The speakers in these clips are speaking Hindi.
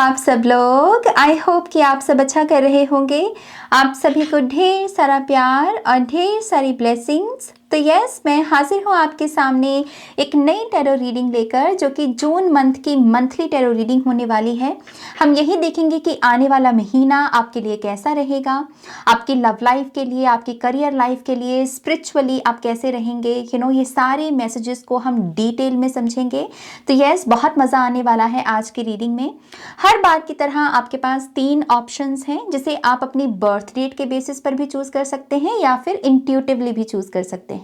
आप सब लोग। आई होप कि आप सब अच्छा कर रहे होंगे। आप सभी को ढेर सारा प्यार और ढेर सारी ब्लेसिंग्स। तो यस, मैं हाजिर हूँ आपके सामने एक नई टैरो रीडिंग लेकर, जो कि जून मंथ की मंथली टैरो रीडिंग होने वाली है। हम यही देखेंगे कि आने वाला महीना आपके लिए कैसा रहेगा, आपकी लव लाइफ के लिए, आपकी करियर लाइफ के लिए, स्पिरिचुअली आप कैसे रहेंगे। ये सारे मैसेजेस को हम डिटेल में समझेंगे। तो यस, बहुत मज़ा आने वाला है आज की रीडिंग में। हर बार की तरह आपके पास 3 ऑप्शंस हैं, जिसे आप अपनी बर्थ डेट के बेसिस पर भी चूज कर सकते हैं या फिर इंट्यूटिवली भी चूज कर सकते हैं।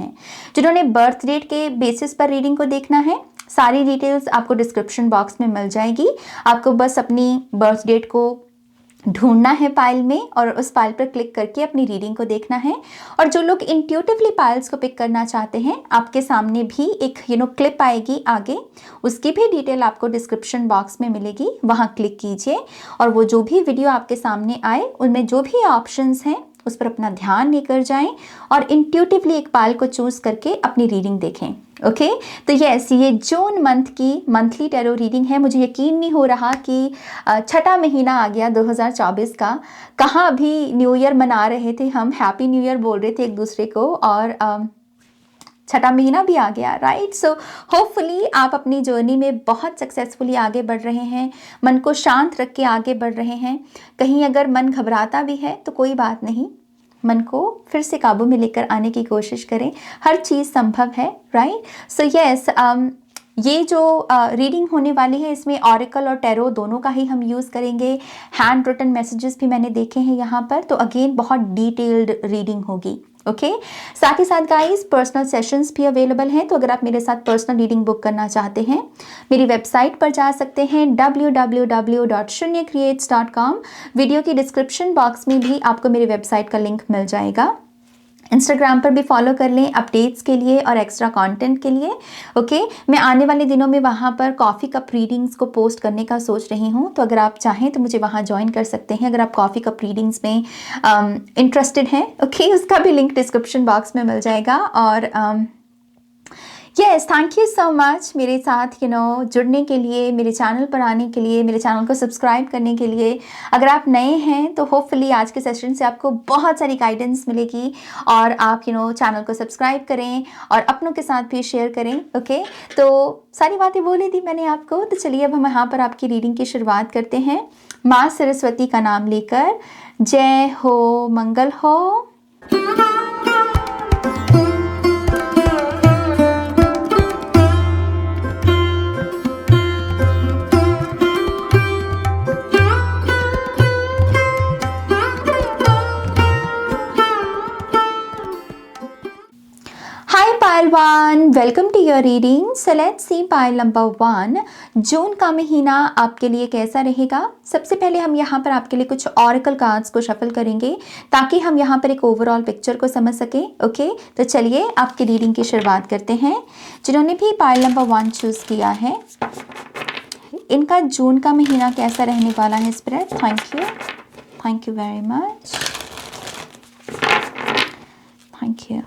जिन्होंने बर्थ डेट के बेसिस पर रीडिंग को देखना है, सारी डिटेल्स आपको डिस्क्रिप्शन बॉक्स में मिल जाएगी। आपको बस अपनी बर्थ डेट को ढूंढना है पाइल में और उस पाइल पर क्लिक करके अपनी रीडिंग को देखना है। और जो लोग इंट्यूटिवली पाइल्स को पिक करना चाहते हैं, आपके सामने भी एक क्लिप आएगी आगे, उसकी भी डिटेल आपको डिस्क्रिप्शन बॉक्स में मिलेगी, वहां क्लिक कीजिए और वो जो भी वीडियो आपके सामने आए उनमें जो भी ऑप्शंस हैं उस पर अपना ध्यान लेकर जाएं और इंट्यूटिवली एक पाइल को चूज करके अपनी रीडिंग देखें। ओके, तो यस, ये जून मंथ की मंथली टैरो रीडिंग है। मुझे यकीन नहीं हो रहा कि छठा महीना आ गया 2024 का। कहाँ अभी न्यू ईयर मना रहे थे, हम हैप्पी न्यू ईयर बोल रहे थे एक दूसरे को, और छठा महीना भी आ गया, राइट। सो होपफुली आप अपनी जर्नी में बहुत सक्सेसफुली आगे बढ़ रहे हैं, मन को शांत रख के आगे बढ़ रहे हैं। कहीं अगर मन घबराता भी है तो कोई बात नहीं, मन को फिर से काबू में लेकर आने की कोशिश करें। हर चीज़ संभव है, राइट। सो यस, ये जो रीडिंग होने वाली है, इसमें ऑरेकल और टैरो दोनों का ही हम यूज़ करेंगे। हैंड रिटन मैसेजेस भी मैंने देखे हैं यहाँ पर, तो अगेन बहुत डिटेल्ड रीडिंग होगी। ओके, साथ ही साथ गाइस पर्सनल सेशंस भी अवेलेबल हैं। तो अगर आप मेरे साथ पर्सनल रीडिंग बुक करना चाहते हैं, मेरी वेबसाइट पर जा सकते हैं www.shunyacreates.com। वीडियो की डिस्क्रिप्शन बॉक्स में भी आपको मेरी वेबसाइट का लिंक मिल जाएगा। इंस्टाग्राम पर भी फॉलो कर लें अपडेट्स के लिए और एक्स्ट्रा कंटेंट के लिए। ओके, मैं आने वाले दिनों में वहाँ पर कॉफ़ी कप रीडिंग्स को पोस्ट करने का सोच रही हूँ, तो अगर आप चाहें तो मुझे वहाँ ज्वाइन कर सकते हैं, अगर आप कॉफ़ी कप रीडिंग्स में इंटरेस्टेड हैं। ओके, उसका भी लिंक डिस्क्रिप्शन बॉक्स में मिल जाएगा। और yes, thank you so much मेरे साथ जुड़ने के लिए, मेरे चैनल पर आने के लिए, मेरे चैनल को सब्सक्राइब करने के लिए। अगर आप नए हैं तो होपफुली आज के सेशन से आपको बहुत सारी गाइडेंस मिलेगी और आप चैनल को सब्सक्राइब करें और अपनों के साथ भी शेयर करें। ओके, तो सारी बातें बोली थी मैंने आपको, तो चलिए अब हम यहाँ पर आपकी रीडिंग की शुरुआत करते हैं माँ सरस्वती का नाम लेकर। जय हो, मंगल हो। Pile 1, welcome to your reading. So let's see pile number 1, June का महीना आपके लिए कैसा रहेगा। सबसे पहले हम यहाँ पर आपके लिए कुछ ऑरेकल कार्ड्स को शफल करेंगे ताकि हम यहाँ पर एक ओवरऑल पिक्चर को समझ सके। ओके, तो चलिए आपकी रीडिंग की शुरुआत करते हैं। जिन्होंने भी पाइल नंबर 1 चूज किया है, इनका जून का महीना कैसा रहने वाला है spirit. Thank you very much, thank you.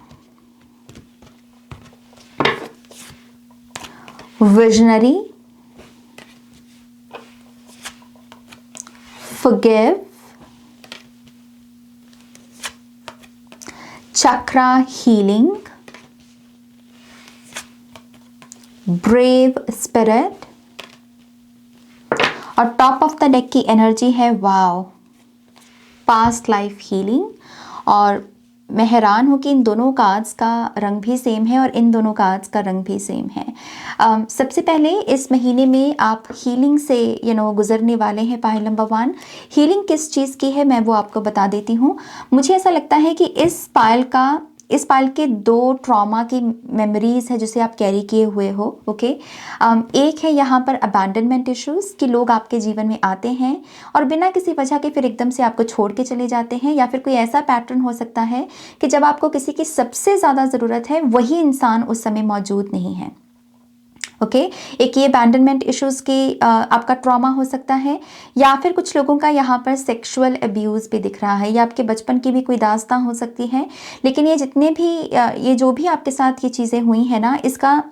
Visionary, forgive, chakra healing, brave spirit, और टॉप ऑफ द डेक की एनर्जी है वाओ, पास्ट लाइफ हीलिंग। और मैं हैरान हूँ कि इन दोनों कार्ड्स का रंग भी सेम है और इन दोनों कार्ड्स का रंग भी सेम है। सबसे पहले इस महीने में आप हीलिंग से गुजरने वाले हैं। पाइल नंबर 1, हीलिंग किस चीज़ की है मैं वो आपको बता देती हूँ। मुझे ऐसा लगता है कि इस पाइल के 2 ट्रॉमा की मेमोरीज है जिसे आप कैरी किए हुए हो। ओके, एक है यहाँ पर अबैंडनमेंट इश्यूज कि लोग आपके जीवन में आते हैं और बिना किसी वजह के फिर एकदम से आपको छोड़ के चले जाते हैं, या फिर कोई ऐसा पैटर्न हो सकता है कि जब आपको किसी की सबसे ज़्यादा ज़रूरत है वही इंसान उस समय मौजूद नहीं है। ओके, एक ये अबैंडनमेंट इश्यूज़ की आपका ट्रॉमा हो सकता है, या फिर कुछ लोगों का यहाँ पर सेक्सुअल अब्यूज़ भी दिख रहा है, या आपके बचपन की भी कोई दास्तां हो सकती है। लेकिन ये जितने भी ये जो भी आपके साथ ये चीज़ें हुई हैं ना, इसका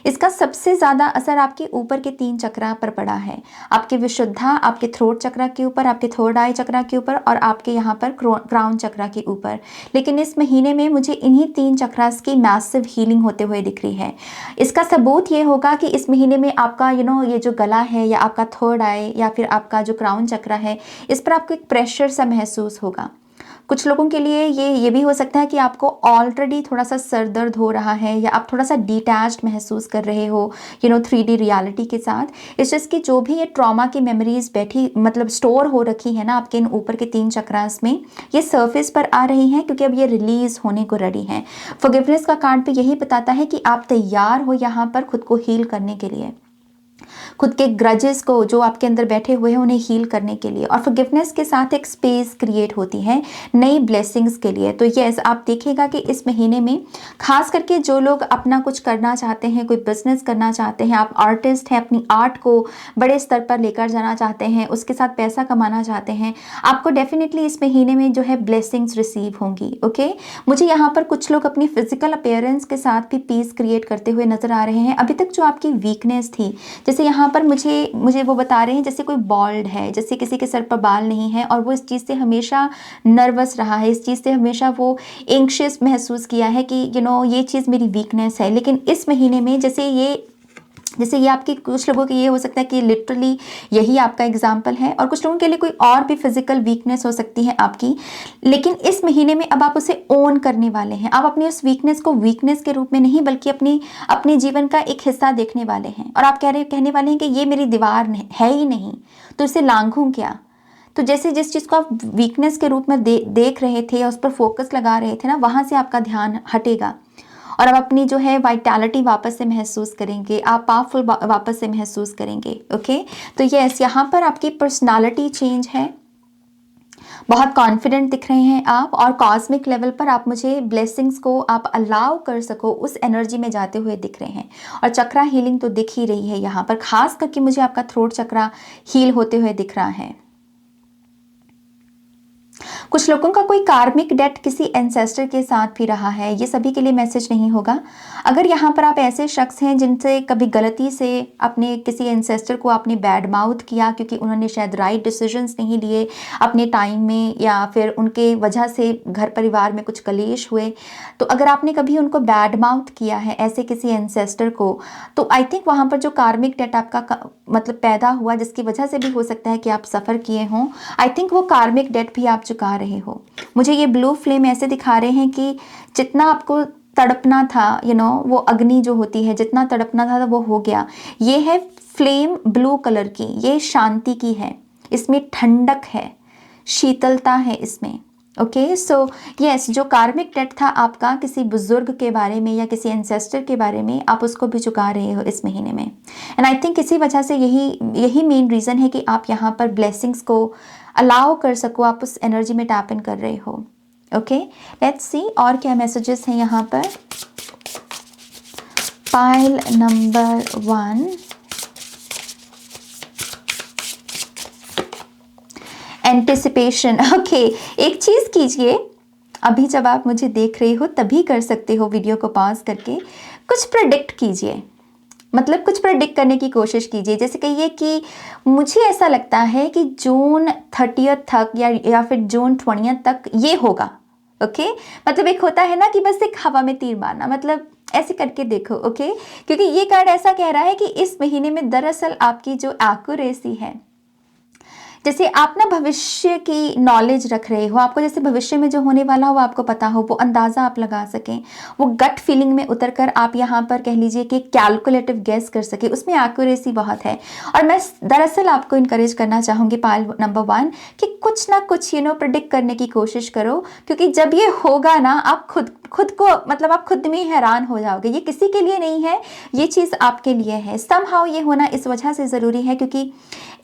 इसका सबसे ज़्यादा असर आपके ऊपर के 3 चक्रा पर पड़ा है, आपके विशुद्धा, आपके थ्रोट चक्रा के ऊपर, आपके थर्ड आई चक्रा के ऊपर और आपके यहाँ पर क्राउन चक्रा के ऊपर। लेकिन इस महीने में मुझे इन्हीं 3 चक्रास की मैसिव हीलिंग होते हुए दिख रही है। इसका सबूत ये होगा कि इस महीने में आपका ये जो गला है या आपका थर्ड आई या फिर आपका जो क्राउन चक्रा है, इस पर आपको एक प्रेशर सा महसूस होगा। कुछ लोगों के लिए ये भी हो सकता है कि आपको ऑलरेडी थोड़ा सा सर दर्द हो रहा है या आप थोड़ा सा डिटैच्ड महसूस कर रहे हो 3D रियलिटी के साथ। इस चीज़ की जो भी ये ट्रॉमा की मेमोरीज बैठी मतलब स्टोर हो रखी है ना आपके इन ऊपर के 3 चक्रास में, ये सरफेस पर आ रही हैं क्योंकि अब ये रिलीज होने को रेडी हैं। फॉरगिवनेस का कार्ड पे यही बताता है कि आप तैयार हो यहाँ पर खुद को हील करने के लिए, खुद के ग्रजेस को जो आपके अंदर बैठे हुए हैं उन्हें हील करने के लिए। और फॉरगिवनेस के साथ एक स्पेस क्रिएट होती है नई ब्लेसिंग्स के लिए। तो यस, आप देखिएगा कि इस महीने में खास करके जो लोग अपना कुछ करना चाहते हैं, कोई बिजनेस करना चाहते हैं, आप आर्टिस्ट हैं, अपनी आर्ट को बड़े स्तर पर लेकर जाना चाहते हैं, उसके साथ पैसा कमाना चाहते हैं, आपको डेफिनेटली इस महीने में जो है ब्लेसिंग्स रिसीव होंगी। ओके, मुझे यहाँ पर कुछ लोग अपनी फिजिकल अपीयरेंस के साथ भी पीस क्रिएट करते हुए नजर आ रहे हैं। अभी तक जो आपकी वीकनेस थी, जैसे यहाँ पर मुझे वो बता रहे हैं जैसे कोई बॉल्ड है, जैसे किसी के सर पर बाल नहीं है और वो इस चीज़ से हमेशा नर्वस रहा है, इस चीज़ से हमेशा वो एंग्शियस महसूस किया है कि ये चीज़ मेरी वीकनेस है। लेकिन इस महीने में जैसे ये आपकी, कुछ लोगों के ये हो सकता है कि लिटरली यही आपका एग्जाम्पल है और कुछ लोगों के लिए कोई और भी फिजिकल वीकनेस हो सकती है आपकी। लेकिन इस महीने में अब आप उसे ओन करने वाले हैं। आप अपनी उस वीकनेस को वीकनेस के रूप में नहीं बल्कि अपने जीवन का एक हिस्सा देखने वाले हैं। और आप कहने वाले हैं कि ये मेरी दीवार है ही नहीं तो इसे लांघूं क्या। तो जैसे जिस चीज़ को आप वीकनेस के रूप में देख रहे थे या उस पर फोकस लगा रहे थे ना, वहाँ से आपका ध्यान हटेगा और आप अपनी जो है वाइटैलिटी वापस से महसूस करेंगे, आप पावरफुल वापस से महसूस करेंगे। ओके, तो यस, यहाँ पर आपकी पर्सनालिटी चेंज है, बहुत कॉन्फिडेंट दिख रहे हैं आप और कॉस्मिक लेवल पर आप मुझे ब्लेसिंग्स को आप अलाउ कर सको उस एनर्जी में जाते हुए दिख रहे हैं। और चक्रा हीलिंग तो दिख ही रही है यहाँ पर, खास करके मुझे आपका थ्रोट चक्रा हील होते हुए दिख रहा है। कुछ लोगों का कोई कार्मिक डेट किसी एंसेस्टर के साथ भी रहा है, ये सभी के लिए मैसेज नहीं होगा। अगर यहाँ पर आप ऐसे शख्स हैं जिनसे कभी गलती से अपने किसी एंसेस्टर को आपने बैड माउथ किया क्योंकि उन्होंने शायद राइट डिसीजंस नहीं लिए अपने टाइम में या फिर उनके वजह से घर परिवार में कुछ कलेश हुए, तो अगर आपने कभी उनको बैड माउथ किया है ऐसे किसी एंसेस्टर को, तो आई थिंक वहाँ पर जो कार्मिक डेट आपका मतलब पैदा हुआ जिसकी वजह से भी हो सकता है कि आप सफ़र किए हों, आई थिंक वो कार्मिक डेट भी आप चुका रहे हो। मुझे ये ब्लू फ्लेम ऐसे दिखा रहे हैं कि जितना आपको तड़पना था, वो अग्नि जो होती है, जितना तड़पना था वो हो गया। ये है फ्लेम ब्लू कलर की, ये शांति की है, इसमें ठंडक है, शीतलता है इसमें। ओके, सो यस, जो कार्मिक डेट था आपका किसी बुजुर्ग के बारे में या किसी एंसेस्टर के बारे में, आप उसको भी चुका रहे हो इस महीने में। एंड आई थिंक इसी वजह से यही मेन रीज़न है कि आप यहाँ पर ब्लेसिंग्स को अलाउ कर सको, आप उस एनर्जी में टैप इन कर रहे हो। ओके, लेट्स सी और क्या मैसेजेस हैं यहाँ पर। Pile number 1, anticipation. ओके, एक चीज़ कीजिए, अभी जब आप मुझे देख रहे हो तभी कर सकते हो वीडियो को पॉज करके, कुछ प्रेडिक्ट कीजिए, मतलब कुछ प्रेडिक्ट करने की कोशिश कीजिए। जैसे कहिए कि मुझे ऐसा लगता है कि जून 30 तक या फिर जून 20 तक ये होगा। ओके, मतलब एक होता है ना कि बस एक हवा में तीर मारना, मतलब ऐसे करके देखो। ओके, क्योंकि ये कार्ड ऐसा कह रहा है कि इस महीने में दरअसल आपकी जो एक्यूरेसी है, जैसे आप ना भविष्य की नॉलेज रख रहे हो, आपको जैसे भविष्य में जो होने वाला हो आपको पता हो, वो अंदाज़ा आप लगा सकें, वो गट फीलिंग में उतरकर आप यहाँ पर कह लीजिए कि कैलकुलेटिव गेस कर सके, उसमें एक्यूरेसी बहुत है। और मैं दरअसल आपको इनकरेज करना चाहूँगी पाइल नंबर 1 कि कुछ ना कुछ प्रेडिक्ट करने की कोशिश करो, क्योंकि जब ये होगा ना आप खुद को मतलब आप खुद में हैरान हो जाओगे। ये किसी के लिए नहीं है, ये चीज़ आपके लिए है। समहाउ ये होना इस वजह से ज़रूरी है क्योंकि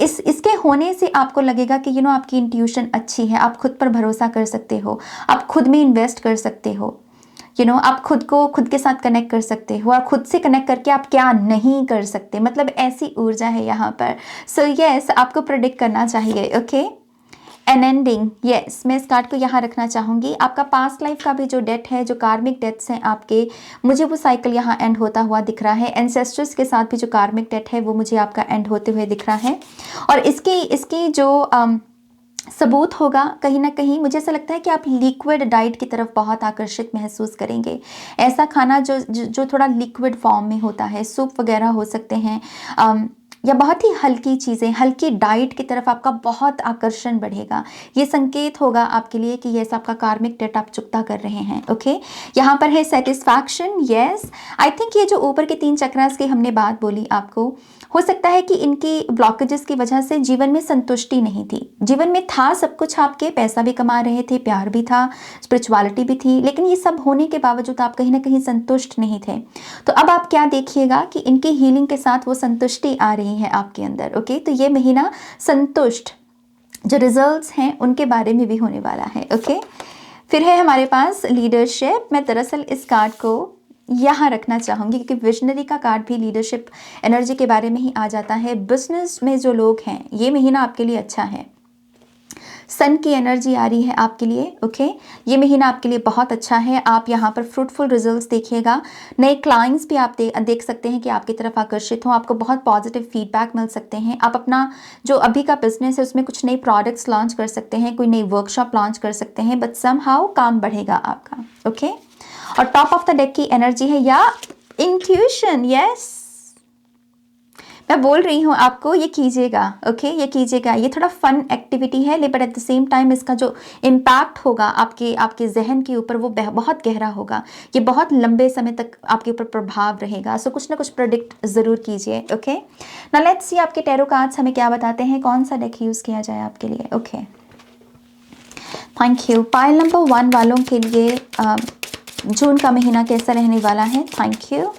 इसके होने से आपको लगेगा कि आपकी इंट्यूशन अच्छी है, आप खुद पर भरोसा कर सकते हो, आप खुद में इन्वेस्ट कर सकते हो, आप खुद को खुद के साथ कनेक्ट कर सकते हो और खुद से कनेक्ट करके आप क्या नहीं कर सकते, मतलब ऐसी ऊर्जा है यहाँ पर। सो यस, आपको प्रेडिक्ट करना चाहिए। ओके, एन एंडिंग, यस, मैं इस कार्ड को यहाँ रखना चाहूँगी। आपका पास्ट लाइफ का भी जो डेट है, जो कार्मिक डेट्स हैं आपके, मुझे वो साइकिल यहाँ एंड होता हुआ दिख रहा है। एंसेस्टर्स के साथ भी जो कार्मिक डेट है वो मुझे आपका एंड होते हुए दिख रहा है। और इसकी जो सबूत होगा कहीं ना कहीं, मुझे ऐसा लगता है कि आप लिक्विड डाइट की तरफ बहुत आकर्षित महसूस करेंगे। ऐसा खाना जो थोड़ा लिक्विड फॉर्म में होता है, सूप वगैरह हो सकते हैं, या बहुत ही हल्की चीज़ें, हल्की डाइट की तरफ आपका बहुत आकर्षण बढ़ेगा। ये संकेत होगा आपके लिए कि यस, आपका कार्मिक डेट आप चुकता कर रहे हैं। ओके, यहाँ पर है सेटिस्फैक्शन, यस। आई थिंक ये जो ऊपर के 3 चक्रास की हमने बात बोली आपको, हो सकता है कि इनकी ब्लॉकेजेस की वजह से जीवन में संतुष्टि नहीं थी। जीवन में था सब कुछ आपके, पैसा भी कमा रहे थे, प्यार भी था, स्पिरिचुअलिटी भी थी, लेकिन ये सब होने के बावजूद आप कहीं ना कहीं संतुष्ट नहीं थे। तो अब आप क्या देखिएगा कि इनकी हीलिंग के साथ वो संतुष्टि आ रही है आपके अंदर। ओके, तो ये महीना संतुष्ट जो रिजल्ट्स हैं उनके बारे में भी होने वाला है। ओके, फिर है हमारे पास लीडरशिप। मैं दरअसल इस कार्ड को यहाँ रखना चाहूँगी क्योंकि विजनरी का कार्ड भी लीडरशिप एनर्जी के बारे में ही आ जाता है। बिजनेस में जो लोग हैं, ये महीना आपके लिए अच्छा है। सन की एनर्जी आ रही है आपके लिए। ओके, ये महीना आपके लिए बहुत अच्छा है। आप यहाँ पर फ्रूटफुल रिजल्ट्स देखिएगा। नए क्लाइंट्स भी आप देख सकते हैं कि आपकी तरफ आकर्षित हों। आपको बहुत पॉजिटिव फीडबैक मिल सकते हैं। आप अपना जो अभी का बिजनेस है उसमें कुछ नए प्रोडक्ट्स लॉन्च कर सकते हैं, कोई नई वर्कशॉप लॉन्च कर सकते हैं, बट समहाउ काम बढ़ेगा आपका। ओके, और टॉप ऑफ द डेक की एनर्जी है या इंट्यूशन। यस, मैं बोल रही हूँ आपको, ये कीजिएगा। ओके, ये कीजिएगा। ये थोड़ा फन एक्टिविटी है, लेकिन एट द सेम टाइम इसका जो इम्पैक्ट होगा आपके जहन के ऊपर वो बहुत गहरा होगा। ये बहुत लंबे समय तक आपके ऊपर प्रभाव रहेगा। सो कुछ ना कुछ प्रेडिक्ट ज़रूर कीजिए। ओके, नाउ लेट्स सी आपके टैरो कार्ड्स हमें क्या बताते हैं, कौन सा डेक यूज़ किया जाए आपके लिए। Okay, thank you. Pile number 1 वालों के लिए जून का महीना कैसा रहने वाला है। Thank you.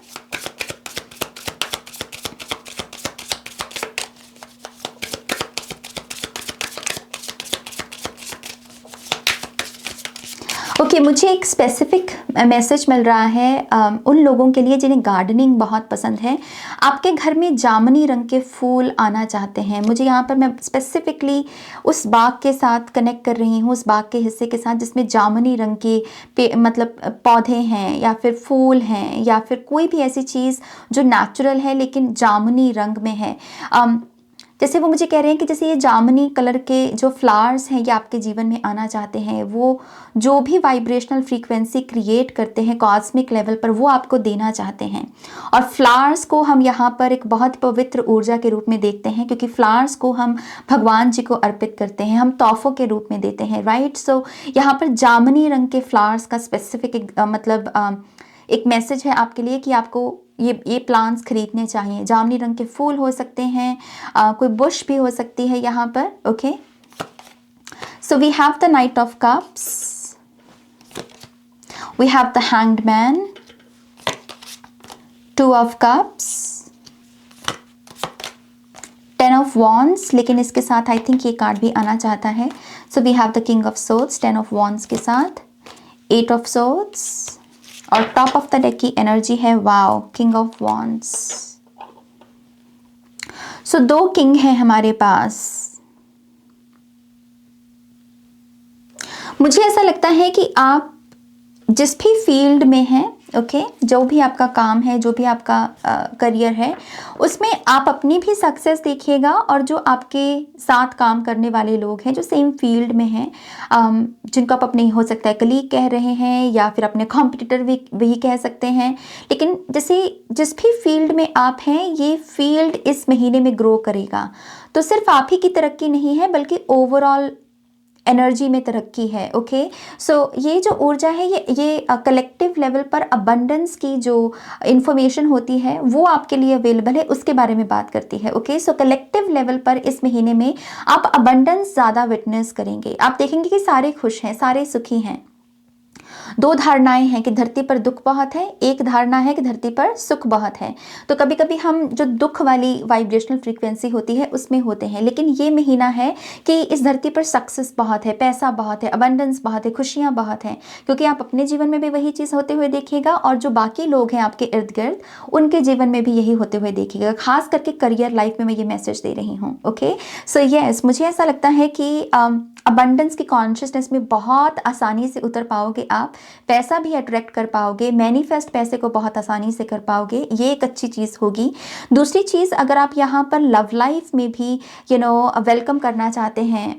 ओके, मुझे एक स्पेसिफिक मैसेज मिल रहा है उन लोगों के लिए जिन्हें गार्डनिंग बहुत पसंद है। आपके घर में जामुनी रंग के फूल आना चाहते हैं। मुझे यहाँ पर, मैं स्पेसिफिकली उस बाग के साथ कनेक्ट कर रही हूँ, उस बाग के हिस्से के साथ जिसमें जामुनी रंग के मतलब पौधे हैं या फिर फूल हैं या फिर कोई भी ऐसी चीज़ जो नेचुरल है लेकिन जामुनी रंग में है। जैसे वो मुझे कह रहे हैं कि जैसे ये जामुनी कलर के जो फ्लावर्स हैं ये आपके जीवन में आना चाहते हैं। वो जो भी वाइब्रेशनल फ्रीक्वेंसी क्रिएट करते हैं कॉस्मिक लेवल पर, वो आपको देना चाहते हैं। और फ्लावर्स को हम यहाँ पर एक बहुत पवित्र ऊर्जा के रूप में देखते हैं, क्योंकि फ्लावर्स को हम भगवान जी को अर्पित करते हैं, हम तोहफों के रूप में देते हैं, राइट। सो यहाँ पर जामुनी रंग के फ्लावर्स का स्पेसिफिक एक मैसेज है आपके लिए कि आपको ये प्लांट्स खरीदने चाहिए। जामुनी रंग के फूल हो सकते हैं, कोई बुश भी हो सकती है यहाँ पर। Okay, so we have the knight of cups, we have the hanged man, 2 of cups, 10 of wands, लेकिन इसके साथ आई थिंक ये कार्ड भी आना चाहता है। So we have the king of swords 10 of wands के साथ, 8 ऑफ सोर्ड्स, और टॉप ऑफ द डेक की एनर्जी है wow, king of wands. So 2 king हैं हमारे पास। मुझे ऐसा लगता है कि आप जिस भी फील्ड में हैं, ओके, जो भी आपका काम है, जो भी आपका करियर है, उसमें आप अपनी भी सक्सेस देखिएगा और जो आपके साथ काम करने वाले लोग हैं जो सेम फील्ड में हैं, जिनको आप अपने हो सकता है कलीग कह रहे हैं या फिर अपने कॉम्पिटिटर भी कह सकते हैं, लेकिन जैसे जिस भी फील्ड में आप हैं, ये फील्ड इस महीने में ग्रो करेगा। तो सिर्फ आप ही की तरक्की नहीं है बल्कि ओवरऑल एनर्जी में तरक्की है। ओके, सो ये जो ऊर्जा है ये कलेक्टिव लेवल पर अबंडेंस की जो इंफॉर्मेशन होती है वो आपके लिए अवेलेबल है, उसके बारे में बात करती है। ओके, सो कलेक्टिव लेवल पर इस महीने में आप अबंडेंस ज़्यादा विटनेस करेंगे। आप देखेंगे कि सारे खुश हैं, सारे सुखी हैं। 2 धारणाएं हैं कि धरती पर दुख बहुत है, एक धारणा है कि धरती पर सुख बहुत है। तो कभी कभी हम जो दुख वाली वाइब्रेशनल फ्रीक्वेंसी होती है उसमें होते हैं, लेकिन ये महीना है कि इस धरती पर सक्सेस बहुत है, पैसा बहुत है, अबंडेंस बहुत है, खुशियाँ बहुत हैं, क्योंकि आप अपने जीवन में भी वही चीज़ होते हुए देखिएगा और जो बाकी लोग हैं आपके इर्द गिर्द उनके जीवन में भी यही होते हुए देखिएगा। खास करके करियर लाइफ में मैं ये मैसेज दे रही हूँ। ओके, सो यस, मुझे ऐसा लगता है कि अबंडेंस की कॉन्शियसनेस में बहुत आसानी से उतर पाओगे आप, पैसा भी अट्रैक्ट कर पाओगे, मैनिफेस्ट पैसे को बहुत आसानी से कर पाओगे, ये एक अच्छी चीज़ होगी। दूसरी चीज़, अगर आप यहाँ पर लव लाइफ में भी वेलकम करना चाहते हैं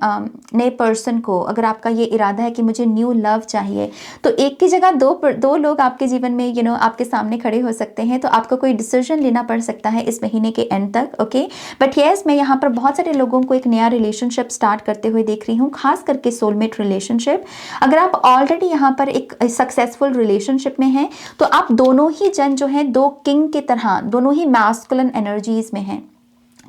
नए पर्सन को, अगर आपका ये इरादा है कि मुझे न्यू लव चाहिए, तो एक की जगह दो लोग आपके जीवन में आपके सामने खड़े हो सकते हैं। तो आपको कोई डिसीजन लेना पड़ सकता है इस महीने के एंड तक, ओके। बट येस, मैं यहाँ पर बहुत सारे लोगों को एक नया रिलेशनशिप स्टार्ट करते हुए देख रही हूँ, खास करके सोलमेट रिलेशनशिप। अगर आप ऑलरेडी यहाँ पर एक सक्सेसफुल रिलेशनशिप में हैं, तो आप दोनों ही जन जो है दो किंग की तरह, दोनों ही मैस्कुलिन एनर्जीज में हैं।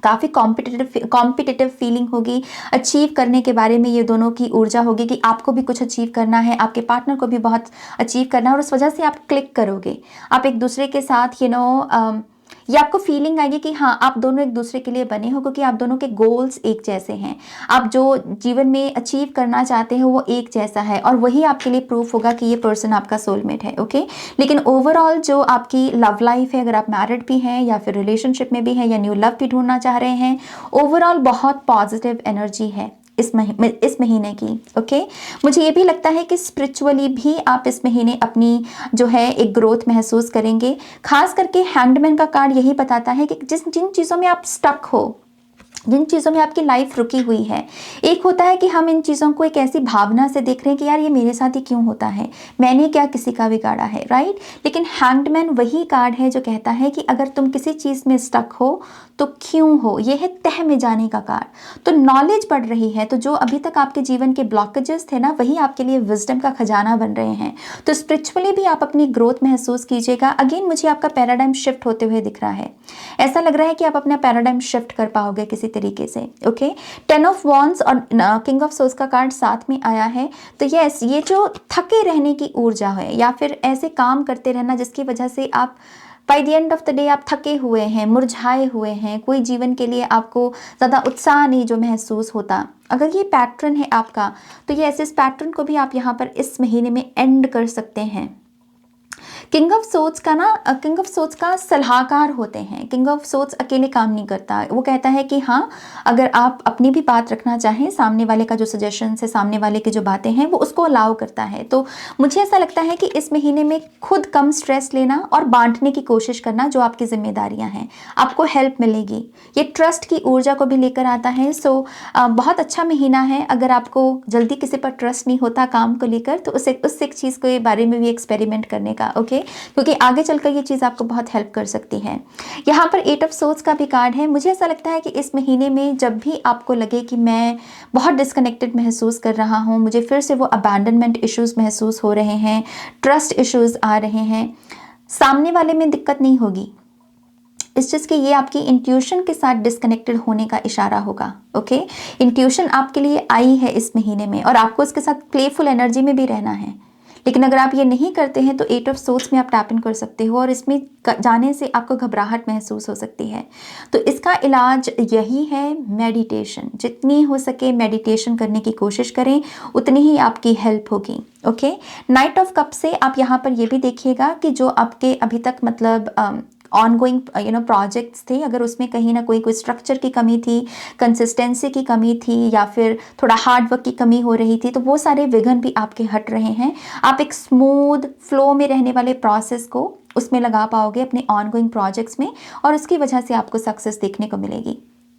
काफ़ी कॉम्पिटिटिव फीलिंग होगी, अचीव करने के बारे में ये दोनों की ऊर्जा होगी कि आपको भी कुछ अचीव करना है, आपके पार्टनर को भी बहुत अचीव करना है, और उस वजह से आप क्लिक करोगे, आप एक दूसरे के साथ ये आपको फीलिंग आएगी कि हाँ, आप दोनों एक दूसरे के लिए बने हो, क्योंकि आप दोनों के गोल्स एक जैसे हैं, आप जो जीवन में अचीव करना चाहते हो वो एक जैसा है, और वही आपके लिए प्रूफ होगा कि ये पर्सन आपका सोलमेट है, ओके। लेकिन ओवरऑल जो आपकी लव लाइफ है, अगर आप मैरिड भी हैं या फिर रिलेशनशिप में भी हैं या न्यू लव भी ढूंढना चाह रहे हैं, ओवरऑल बहुत पॉजिटिव एनर्जी है इस महीने की, ओके। मुझे ये भी लगता है कि स्पिरिचुअली भी आप इस महीने अपनी जो है एक ग्रोथ महसूस करेंगे। खास करके हैंडमैन का कार्ड यही बताता है कि जिन चीज़ों में आप स्टक हो, जिन चीज़ों में आपकी लाइफ रुकी हुई है, एक होता है कि हम इन चीज़ों को एक ऐसी भावना से देख रहे हैं कि यार ये मेरे साथ ही क्यों होता है, मैंने क्या किसी का बिगाड़ा है, राइट। लेकिन हैंगमैन वही कार्ड है जो कहता है कि अगर तुम किसी चीज़ में स्टक हो तो क्यों हो, ये है तह में जाने का कार्ड। तो नॉलेज बढ़ रही है, तो जो अभी तक आपके जीवन के ब्लॉकेजेस थे ना, वही आपके लिए विजडम का खजाना बन रहे हैं। तो स्पिरिचुअली भी आप अपनी ग्रोथ महसूस कीजिएगा। अगेन मुझे आपका पैराडाइम शिफ्ट होते हुए दिख रहा है, ऐसा लग रहा है कि आप अपना पैराडाइम शिफ्ट कर पाओगे किसी तरीके से, ओके। 10 ऑफ वॉन्ड्स और किंग ऑफ सोर्स का कार्ड साथ में आया है। तो यस, ये जो थके रहने की ऊर्जा है या फिर ऐसे काम करते रहना जिसकी वजह से आप by the end of the day आप थके हुए हैं, मुरझाए हुए हैं, कोई जीवन के लिए आपको ज़्यादा उत्साह नहीं जो महसूस होता, अगर ये पैटर्न है आपका, तो ये ऐसे इस पैटर्न को भी आप यहाँ पर इस महीने में एंड कर सकते हैं। किंग ऑफ सोर्ड्स का सलाहकार होते हैं। किंग ऑफ सोर्ड्स अकेले काम नहीं करता, वो कहता है कि हाँ, अगर आप अपनी भी बात रखना चाहें, सामने वाले का जो सजेशन है, सामने वाले की जो बातें हैं, वो उसको अलाउ करता है। तो मुझे ऐसा लगता है कि इस महीने में खुद कम स्ट्रेस लेना और बांटने की कोशिश करना, जो आपकी जिम्मेदारियां हैं, आपको हेल्प मिलेगी। ये ट्रस्ट की ऊर्जा को भी लेकर आता है। सो बहुत अच्छा महीना है। अगर आपको जल्दी किसी पर ट्रस्ट नहीं होता काम को लेकर, तो उस एक चीज़ के बारे में भी एक्सपेरिमेंट करने का, ओके, क्योंकि आगे चलकर ये चीज़ आपको बहुत हेल्प कर सकती है। यहाँ पर 8 ऑफ सोर्ड्स का भी कार्ड है। मुझे ऐसा लगता है कि इस महीने में जब भी आपको लगे कि मैं बहुत डिस्कनेक्टेड महसूस कर रहा हूँ, मुझे फिर से वो अबैंडनमेंट इश्यूज महसूस हो रहे हैं, ट्रस्ट इश्यूज आ रहे हैं, सामने वाले में दिक्कत नहीं होगी, इस चीज़ कि ये आपकी इंट्यूशन के साथ डिस्कनेक्टेड होने का इशारा होगा, ओके। इंट्यूशन आपके लिए आई है इस महीने में, और आपको इसके साथ प्लेफुल एनर्जी में भी रहना है। लेकिन अगर आप ये नहीं करते हैं तो 8 ऑफ सोर्ड्स में आप टैप इन कर सकते हो, और इसमें जाने से आपको घबराहट महसूस हो सकती है। तो इसका इलाज यही है, मेडिटेशन। जितनी हो सके मेडिटेशन करने की कोशिश करें, उतनी ही आपकी हेल्प होगी, ओके। नाइट ऑफ कप से आप यहाँ पर ये भी देखिएगा कि जो आपके अभी तक मतलब ऑनगोइंग प्रोजेक्ट्स थे, अगर उसमें कहीं ना कोई स्ट्रक्चर की कमी थी, कंसिस्टेंसी की कमी थी, या फिर थोड़ा हार्ड वर्क की कमी हो रही थी, तो वो सारे विघ्न भी आपके हट रहे हैं। आप एक स्मूथ फ्लो में रहने वाले प्रोसेस को उसमें लगा पाओगे अपने ऑनगोइंग प्रोजेक्ट्स में, और उसकी वजह से आपको सक्सेस देखने को मिलेगी,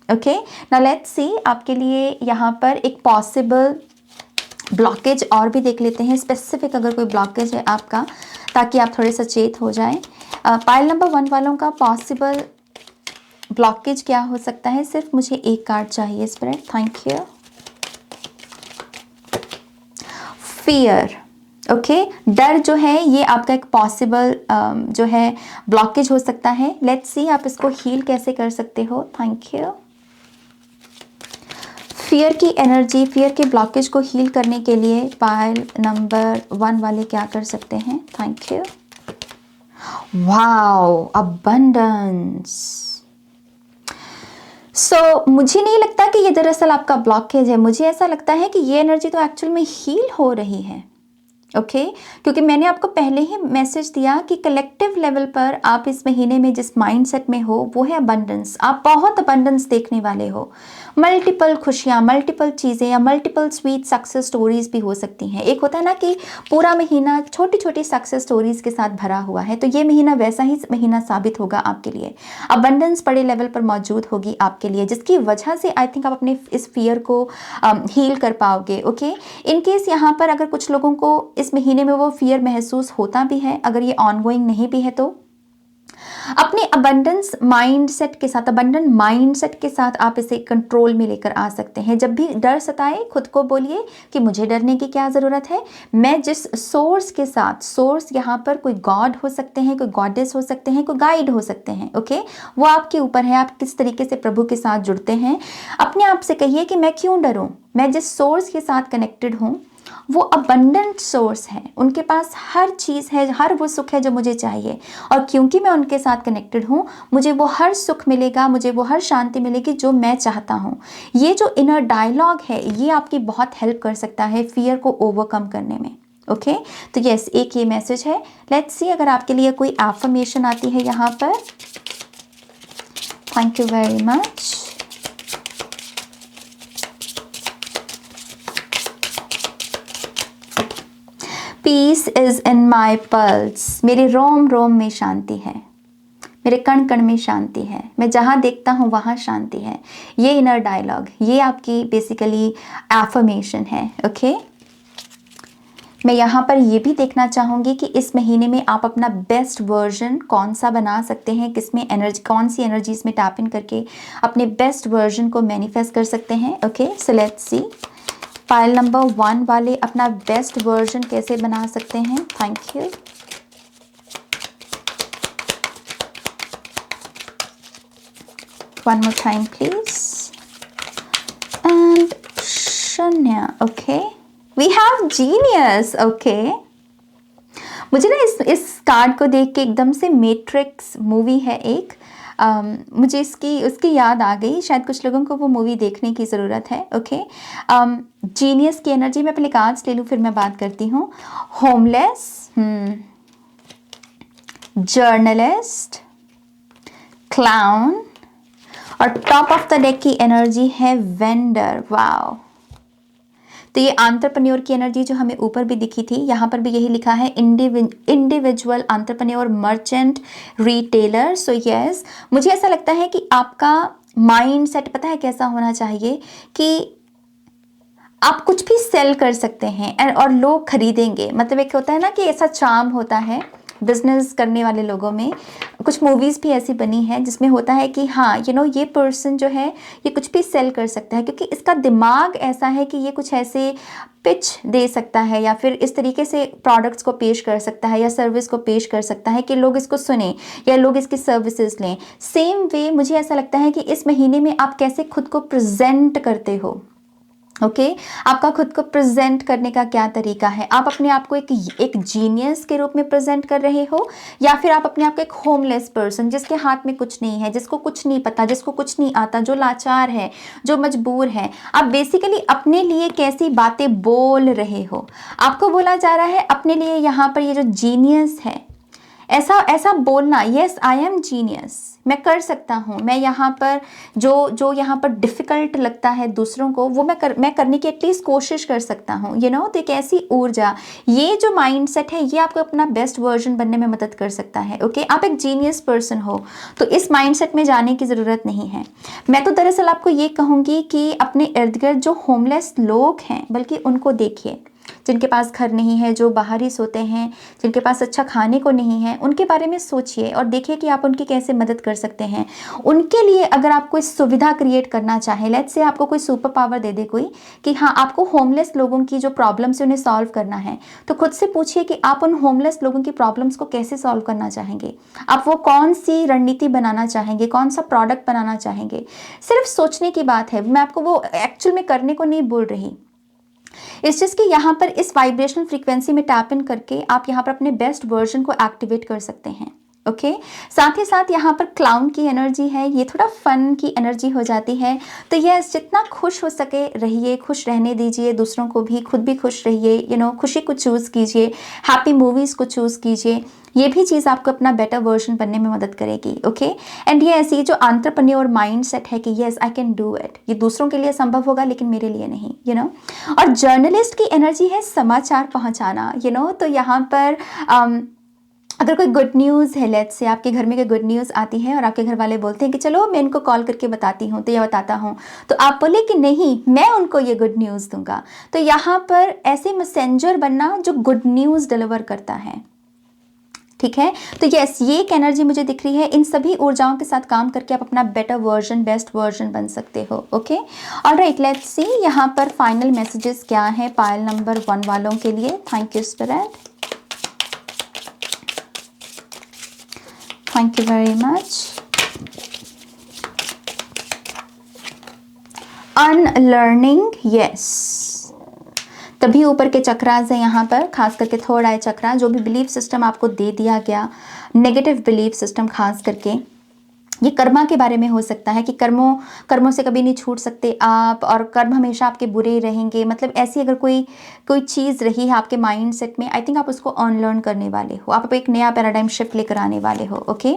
ओके। नाउ लेट्स सी आपके लिए यहाँ पर एक पॉसिबल ब्लॉकेज और भी देख लेते हैं, स्पेसिफिक अगर कोई ब्लॉकेज है आपका, ताकि आप थोड़े सचेत हो जाएं। पाइल नंबर 1 वालों का पॉसिबल ब्लॉकेज क्या हो सकता है? सिर्फ मुझे एक कार्ड चाहिए spirit, thank you. Fear, okay, डर जो है ये आपका एक पॉसिबल जो है ब्लॉकेज हो सकता है। लेट्स सी आप इसको हील कैसे कर सकते हो, थैंक यू। फियर की एनर्जी, फियर के ब्लॉकेज को हील करने के लिए पाइल नंबर 1 वाले क्या कर सकते हैं, thank you. Wow, abundance. So मुझे नहीं लगता कि ये दरअसल आपका ब्लॉकेज है, मुझे ऐसा लगता है कि ये एनर्जी तो एक्चुअल में हील हो रही है, ओके क्योंकि मैंने आपको पहले ही मैसेज दिया कि कलेक्टिव लेवल पर आप इस महीने में जिस माइंडसेट में हो वो है अबंडेंस। आप बहुत अबंडेंस देखने वाले हो, मल्टीपल खुशियाँ, मल्टीपल चीज़ें या मल्टीपल स्वीट सक्सेस स्टोरीज भी हो सकती हैं। एक होता है ना कि पूरा महीना छोटी छोटी सक्सेस स्टोरीज के साथ भरा हुआ है, तो ये महीना वैसा ही महीना साबित होगा आपके लिए। अबंडेंस बड़े लेवल पर मौजूद होगी आपके लिए, जिसकी वजह से आई थिंक आप अपने इस फियर को हील कर पाओगे। ओके, इन केस यहाँ पर अगर कुछ लोगों को इस महीने में वो फियर महसूस होता भी है, अगर ये ऑनगोइंग नहीं भी है, तो अपने अबंडेंस माइंडसेट के साथ, अबंडेंट माइंडसेट के साथ आप इसे कंट्रोल में लेकर आ सकते हैं। जब भी डर सताए, खुद को बोलिए कि मुझे डरने की क्या ज़रूरत है। मैं जिस सोर्स के साथ, सोर्स यहाँ पर कोई गॉड हो सकते हैं, कोई गॉडेस हो सकते हैं, कोई गाइड हो सकते हैं। ओके, वो आपके ऊपर है, आप किस तरीके से प्रभु के साथ जुड़ते हैं। अपने आप से कहिए कि मैं क्यों डरूं, मैं जिस सोर्स के साथ कनेक्टेड हूँ वो अबंडेंट सोर्स है, उनके पास हर चीज़ है, हर वो सुख है जो मुझे चाहिए, और क्योंकि मैं उनके साथ कनेक्टेड हूँ, मुझे वो हर सुख मिलेगा, मुझे वो हर शांति मिलेगी जो मैं चाहता हूँ। ये जो इनर डायलॉग है, ये आपकी बहुत हेल्प कर सकता है फियर को ओवरकम करने में। ओके, तो यस, एक ये मैसेज है। लेट्स सी अगर आपके लिए कोई एफर्मेशन आती है यहाँ पर। Thank you very much. Peace is in my pulse, मेरे रोम रोम में शांति है, मेरे कण कण में शांति है, मैं जहाँ देखता हूँ वहाँ शांति है। ये इनर डायलॉग, ये आपकी बेसिकली एफर्मेशन है। ओके, मैं यहाँ पर ये भी देखना चाहूँगी कि इस महीने में आप अपना बेस्ट वर्जन कौन सा बना सकते हैं, किसमें एनर्जी, कौन सी एनर्जीज में टैप इन करके अपने बेस्ट वर्जन को मैनिफेस्ट कर सकते हैं। Okay, so let's see pile number 1 वाले अपना बेस्ट वर्जन कैसे बना सकते हैं। Thank you. One more time please. And शून्य। Okay, we have genius. Okay, मुझे ना इस कार्ड को देख के एकदम से मैट्रिक्स मूवी है एक, मुझे उसकी याद आ गई। शायद कुछ लोगों को वो मूवी देखने की ज़रूरत है। ओके, जीनियस की एनर्जी, मैं पहले कार्ड्स ले लूँ फिर मैं बात करती हूँ। होमलेस, जर्नलिस्ट, क्लाउन, और टॉप ऑफ द डेक की एनर्जी है वेंडर। वाओ, तो ये एंटरप्रेन्योर की एनर्जी जो हमें ऊपर भी दिखी थी, यहाँ पर भी यही लिखा है, individual entrepreneur, merchant, retailer. So yes, मुझे ऐसा लगता है कि आपका माइंड सेट पता है कैसा होना चाहिए कि आप कुछ भी सेल कर सकते हैं और लोग खरीदेंगे। मतलब एक होता है ना कि ऐसा चार्म होता है बिजनेस करने वाले लोगों में। कुछ मूवीज़ भी ऐसी बनी है जिसमें होता है कि हाँ ये पर्सन जो है ये कुछ भी सेल कर सकता है, क्योंकि इसका दिमाग ऐसा है कि ये कुछ ऐसे पिच दे सकता है या फिर इस तरीके से प्रोडक्ट्स को पेश कर सकता है या सर्विस को पेश कर सकता है कि लोग इसको सुने या लोग इसकी सर्विसेज लें। सेम वे मुझे ऐसा लगता है कि इस महीने में आप कैसे खुद को प्रेजेंट करते हो। ओके, आपका खुद को प्रेजेंट करने का क्या तरीका है। आप अपने आप को एक जीनियस के रूप में प्रेजेंट कर रहे हो, या फिर आप अपने आप को एक होमलेस पर्सन जिसके हाथ में कुछ नहीं है, जिसको कुछ नहीं पता, जिसको कुछ नहीं आता, जो लाचार है, जो मजबूर है। आप बेसिकली अपने लिए कैसी बातें बोल रहे हो। आपको बोला जा रहा है अपने लिए यहाँ पर ये जो जीनियस है, ऐसा बोलना, यस आई एम जीनियस, मैं कर सकता हूँ। मैं यहाँ पर जो यहाँ पर डिफ़िकल्ट लगता है दूसरों को, वो मैं करने की एटलीस्ट कोशिश कर सकता हूँ। तो एक ऐसी ऊर्जा, ये जो माइंडसेट है, ये आपको अपना बेस्ट वर्जन बनने में मदद कर सकता है। ओके, आप एक जीनियस पर्सन हो तो इस माइंडसेट में जाने की ज़रूरत नहीं है। मैं तो दरअसल आपको ये कहूँगी कि अपने इर्द गिर्द जो होमलेस लोग हैं, बल्कि उनको देखिए, जिनके पास घर नहीं है, जो बाहर ही सोते हैं, जिनके पास अच्छा खाने को नहीं है, उनके बारे में सोचिए और देखिए कि आप उनकी कैसे मदद कर सकते हैं। उनके लिए अगर आप कोई सुविधा क्रिएट करना चाहें, लेट्स से आपको कोई सुपर पावर दे दे कोई कि हाँ आपको होमलेस लोगों की जो प्रॉब्लम्स है उन्हें सॉल्व करना है, तो खुद से पूछिए कि आप उन होमलेस लोगों की प्रॉब्लम्स को कैसे सॉल्व करना चाहेंगे। आप वो कौन सी रणनीति बनाना चाहेंगे, कौन सा प्रोडक्ट बनाना चाहेंगे। सिर्फ सोचने की बात है, मैं आपको वो एक्चुअल में करने को नहीं बोल रही। इस चीज़ कि यहाँ पर इस वाइब्रेशनल फ्रीक्वेंसी में टैप इन करके आप यहाँ पर अपने बेस्ट वर्जन को एक्टिवेट कर सकते हैं। ओके साथ ही साथ यहाँ पर क्लाउन की एनर्जी है, ये थोड़ा फन की एनर्जी हो जाती है। तो यस, जितना खुश हो सके रहिए, खुश रहने दीजिए दूसरों को भी, खुद भी खुश रहिए, खुशी को चूज़ कीजिए, हैप्पी मूवीज़ को चूज़ कीजिए। ये भी चीज़ आपको अपना बेटर वर्जन बनने में मदद करेगी। ओके एंड यस, ये जो एंटरप्रेन्योर माइंडसेट है कि yes I can do it, ये दूसरों के लिए संभव होगा लेकिन मेरे लिए नहीं। और जर्नलिस्ट की एनर्जी है समाचार पहुंचाना। तो यहाँ पर अगर कोई गुड न्यूज़ है, लेट्स से आपके घर में कोई गुड न्यूज़ आती है और आपके घर वाले बोलते हैं कि चलो मैं इनको कॉल करके बताती हूँ, तो या बताता हूँ, तो आप बोले कि नहीं, मैं उनको ये गुड न्यूज़ दूंगा। तो यहाँ पर ऐसे मैसेंजर बनना जो गुड न्यूज़ डिलीवर करता है। ठीक है, तो यस, ये एक एनर्जी मुझे दिख रही है। इन सभी ऊर्जाओं के साथ काम करके आप अपना बेटर वर्जन, बेस्ट वर्जन बन सकते हो। ओके ऑलराइट, लेट्स सी यहाँ पर फाइनल मैसेजेस क्या है पायल नंबर 1 वालों के लिए। Thank you spirit, thank you very much. Unlearning, yes, तभी ऊपर के चक्रास है यहाँ पर, खास करके थर्ड आई चक्रा। जो भी बिलीफ सिस्टम आपको दे दिया गया, नेगेटिव बिलीफ सिस्टम, खास करके ये कर्मा के बारे में हो सकता है कि कर्मों से कभी नहीं छूट सकते आप, और कर्म हमेशा आपके बुरे ही रहेंगे। मतलब ऐसी अगर कोई चीज़ रही है आपके माइंड सेट में, आई थिंक आप उसको अनलर्न करने वाले हो, आप एक नया पैराडाइम शिफ्ट लेकर आने वाले हो। ओके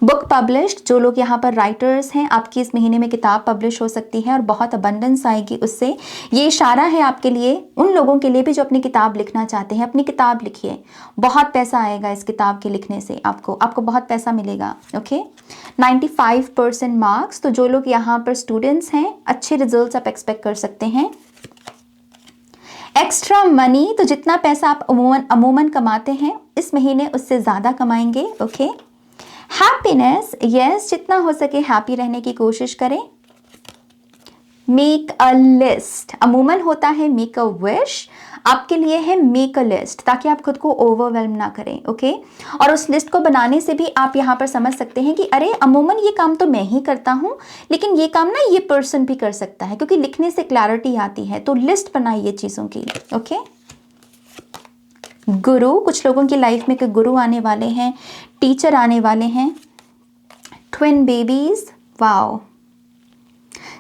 बुक पब्लिश्ड, जो लोग यहाँ पर राइटर्स हैं, आपकी इस महीने में किताब पब्लिश हो सकती है और बहुत अबंडेंस आएगी उससे। ये इशारा है आपके लिए, उन लोगों के लिए भी जो अपनी किताब लिखना चाहते हैं। अपनी किताब लिखिए, बहुत पैसा आएगा इस किताब के लिखने से, आपको बहुत पैसा मिलेगा। ओके 95% मार्क्स, तो जो लोग यहाँ पर स्टूडेंट्स हैं, अच्छे रिजल्ट्स आप एक्सपेक्ट कर सकते हैं। एक्स्ट्रा मनी, तो जितना पैसा आप अमूमन कमाते हैं इस महीने उससे ज़्यादा कमाएंगे। ओके हैप्पीनेस, यस, जितना हो सके हैप्पी रहने की कोशिश करें। मेक अ लिस्ट, अमूमन होता है मेक अ विश, आपके लिए है मेक अ लिस्ट, ताकि आप खुद को ओवरवेल्म ना करें। ओके और उस लिस्ट को बनाने से भी आप यहाँ पर समझ सकते हैं कि अरे अमूमन ये काम तो मैं ही करता हूँ, लेकिन ये काम ना ये पर्सन भी कर सकता है, क्योंकि लिखने से क्लैरिटी आती है। तो लिस्ट बनाइए चीज़ों की। ओके गुरु, कुछ लोगों की लाइफ में कोई गुरु आने वाले हैं, टीचर आने वाले हैं। Twin babies, wow,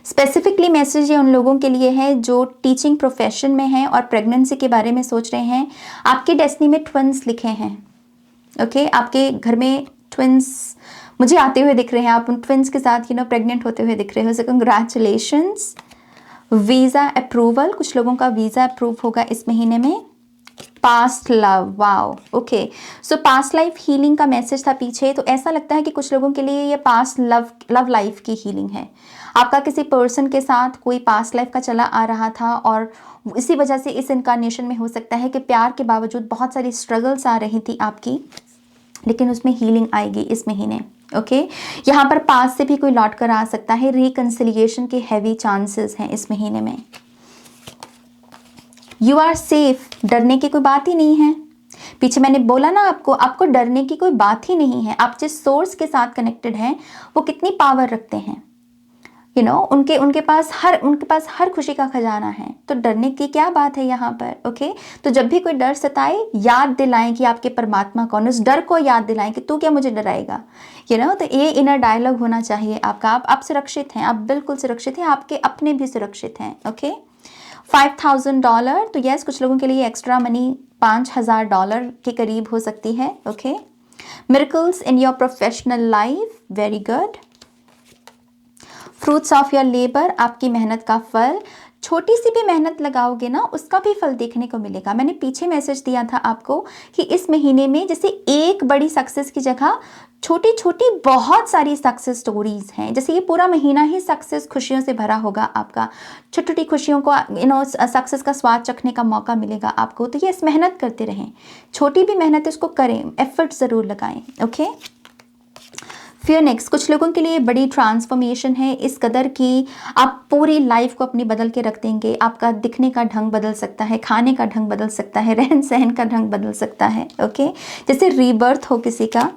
specifically message ये उन लोगों के लिए है जो टीचिंग प्रोफेशन में हैं और प्रेगनेंसी के बारे में सोच रहे हैं। आपके डेस्टिनी में ट्विन्स लिखे हैं। ओके आपके घर में ट्विन्स मुझे आते हुए दिख रहे हैं, आप उन ट्विन्स के साथ प्रेग्नेंट होते हुए दिख रहे हो। सो कंग्रेचुलेशंस। वीज़ा अप्रूवल, कुछ लोगों का वीज़ा अप्रूव होगा इस महीने में। Past love, wow, okay so past life healing का मैसेज था पीछे। तो ऐसा लगता है कि कुछ लोगों के लिए ये पास्ट लव लाइफ की हीलिंग है। आपका किसी पर्सन के साथ कोई पास्ट लाइफ का चला आ रहा था और इसी वजह से इस इनकारनेशन में हो सकता है कि प्यार के बावजूद बहुत सारी स्ट्रगल्स आ रही थी आपकी, लेकिन उसमें हीलिंग आएगी इस महीने। ओके यहाँ पर पास से भी कोई लौट कर आ सकता है। रिकंसिलिएशन के हैवी चांसेस हैं इस महीने में। यू आर सेफ, डरने की कोई बात ही नहीं है। पीछे मैंने बोला ना आपको डरने की कोई बात ही नहीं है। आप जिस सोर्स के साथ कनेक्टेड हैं वो कितनी पावर रखते हैं, उनके पास हर खुशी का खजाना है। तो डरने की क्या बात है यहाँ पर। ओके तो जब भी कोई डर सताए, याद दिलाएं कि आपके परमात्मा कौन है। उस डर को याद दिलाएं कि तू क्या मुझे डराएगा। तो ये इनर डायलॉग होना चाहिए आपका। आप सुरक्षित हैं, आप बिल्कुल सुरक्षित हैं, आपके अपने भी सुरक्षित हैं। ओके $5,000, तो यस कुछ लोगों के लिए एक्स्ट्रा मनी $5,000 के करीब हो सकती है। Okay miracles in your professional life, very good. Fruits of your labour, आपकी मेहनत का फल। छोटी सी भी मेहनत लगाओगे ना उसका भी फल देखने को मिलेगा। मैंने पीछे मैसेज दिया था आपको कि इस महीने में जैसे एक बड़ी सक्सेस की जगह छोटी छोटी बहुत सारी सक्सेस स्टोरीज हैं। जैसे ये पूरा महीना ही सक्सेस खुशियों से भरा होगा आपका। छोटी छोटी खुशियों को सक्सेस का स्वाद चखने का मौका मिलेगा आपको। तो ये मेहनत करते रहें, छोटी भी मेहनत इसको करें, एफर्ट ज़रूर लगाएं। ओके फियरनेक्स, कुछ लोगों के लिए बड़ी ट्रांसफॉर्मेशन है इस कदर की आप पूरी लाइफ को अपनी बदल के रख देंगे। आपका दिखने का ढंग बदल सकता है, खाने का ढंग बदल सकता है, रहन सहन का ढंग बदल सकता है। ओके जैसे रीबर्थ हो किसी का।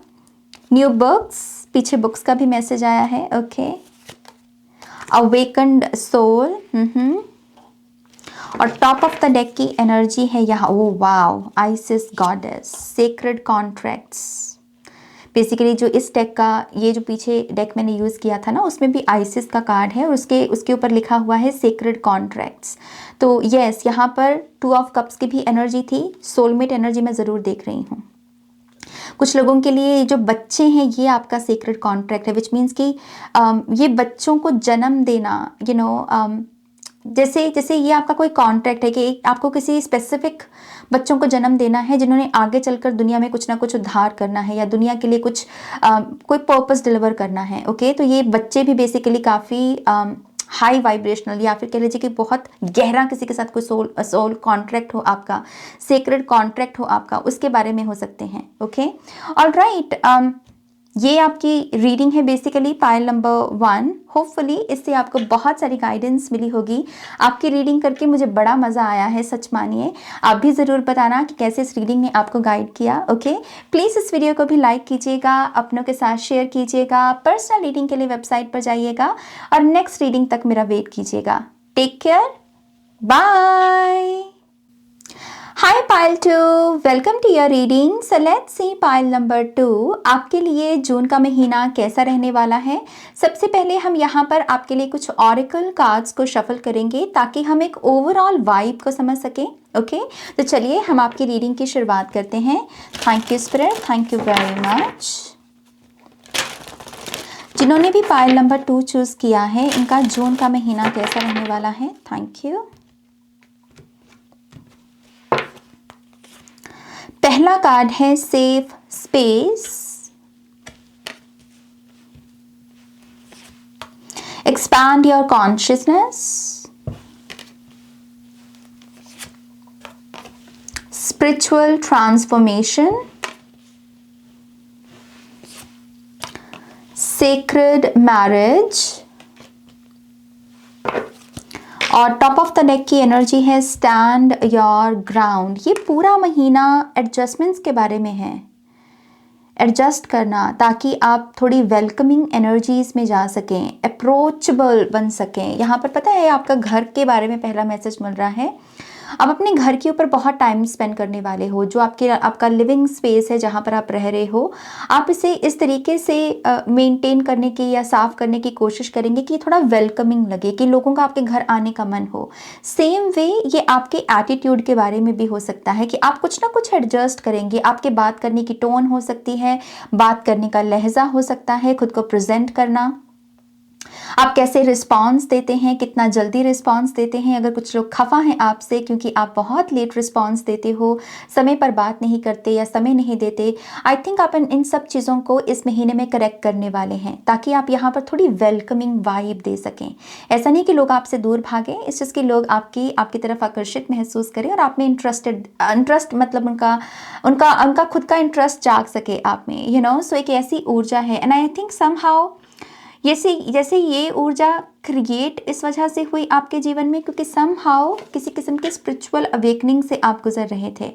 न्यू बुक्स, पीछे बुक्स का भी मैसेज आया है। ओके अवेकन्ड सोल, और टॉप ऑफ द डेक की एनर्जी है यहाँ। Oh wow, ISIS goddess, sacred contracts. Basically जो इस डेक का, ये जो पीछे डेक मैंने यूज़ किया था ना, उसमें भी आइसिस का कार्ड है और उसके ऊपर लिखा हुआ है सेक्रेड कॉन्ट्रैक्ट्स। तो यस, यहाँ पर 2 ऑफ कप्स की भी एनर्जी थी, सोलमेट एनर्जी मैं ज़रूर देख रही हूँ। कुछ लोगों के लिए जो बच्चे हैं ये आपका सीक्रेट कॉन्ट्रैक्ट है, विच मीन्स कि ये बच्चों को जन्म देना, जैसे जैसे ये आपका कोई कॉन्ट्रैक्ट है कि आपको किसी स्पेसिफिक बच्चों को जन्म देना है जिन्होंने आगे चलकर दुनिया में कुछ ना कुछ उद्धार करना है या दुनिया के लिए कुछ कोई पर्पस डिलीवर करना है। ओके, तो ये बच्चे भी बेसिकली काफ़ी हाई वाइब्रेशनल या फिर कह लीजिए कि बहुत गहरा किसी के साथ कोई सोल कॉन्ट्रैक्ट हो आपका, सेक्रेड कॉन्ट्रैक्ट हो आपका, उसके बारे में हो सकते हैं। ओके, ऑलराइट, ये आपकी रीडिंग है बेसिकली पाइल नंबर 1। होपफुली इससे आपको बहुत सारी गाइडेंस मिली होगी। आपकी रीडिंग करके मुझे बड़ा मज़ा आया है, सच मानिए। आप भी ज़रूर बताना कि कैसे इस रीडिंग ने आपको गाइड किया। ओके, प्लीज़ इस वीडियो को भी लाइक कीजिएगा, अपनों के साथ शेयर कीजिएगा, पर्सनल रीडिंग के लिए वेबसाइट पर जाइएगा और नेक्स्ट रीडिंग तक मेरा वेट कीजिएगा। Take care, bye. Hi pile 2, welcome to your reading. So let's see pile number 2 आपके लिए जून का महीना कैसा रहने वाला है। सबसे पहले हम यहाँ पर आपके लिए कुछ ऑरेकल कार्ड्स को शफल करेंगे ताकि हम एक ओवरऑल वाइब को समझ सकें। ओके, तो चलिए हम आपकी रीडिंग की शुरुआत करते हैं। Thank you spirit, thank you very much. जिन्होंने भी पाइल नंबर 2 चूज़ किया है, इनका जून का महीना कैसा रहने वाला है। Thank you. पहला कार्ड है safe space, expand your consciousness, spiritual transformation, sacred marriage और टॉप ऑफ द डेक की एनर्जी है स्टैंड योर ग्राउंड। ये पूरा महीना एडजस्टमेंट्स के बारे में है, एडजस्ट करना ताकि आप थोड़ी वेलकमिंग एनर्जीज में जा सकें, अप्रोचेबल बन सकें। यहाँ पर पता है आपका घर के बारे में पहला मैसेज मिल रहा है। आप अपने घर के ऊपर बहुत टाइम स्पेंड करने वाले हो, जो आपका लिविंग स्पेस है जहाँ पर आप रह रहे हो, आप इसे इस तरीके से मेंटेन करने की या साफ करने की कोशिश करेंगे कि थोड़ा वेलकमिंग लगे, कि लोगों का आपके घर आने का मन हो। सेम वे ये आपके एटीट्यूड के बारे में भी हो सकता है कि आप कुछ ना कुछ एडजस्ट करेंगे। आपके बात करने की टोन हो सकती है, बात करने का लहजा हो सकता है, खुद को प्रेजेंट करना, आप कैसे रिस्पांस देते हैं, कितना जल्दी रिस्पांस देते हैं। अगर कुछ लोग खफा हैं आपसे क्योंकि आप बहुत लेट रिस्पांस देते हो, समय पर बात नहीं करते या समय नहीं देते, आई थिंक आप इन सब चीज़ों को इस महीने में करेक्ट करने वाले हैं ताकि आप यहाँ पर थोड़ी वेलकमिंग वाइब दे सकें। ऐसा नहीं कि लोग आपसे दूर भागें, इस चीज़ कि लोग आपकी तरफ आकर्षित महसूस करें और आप में इंटरेस्ट मतलब उनका खुद का इंटरेस्ट जाग सके आप में, सो एक ऐसी ऊर्जा है। एंड आई थिंक समहाउ जैसे ये ऊर्जा क्रिएट इस वजह से हुई आपके जीवन में क्योंकि समहाउ किसी किस्म के स्पिरिचुअल अवेकनिंग से आप गुजर रहे थे।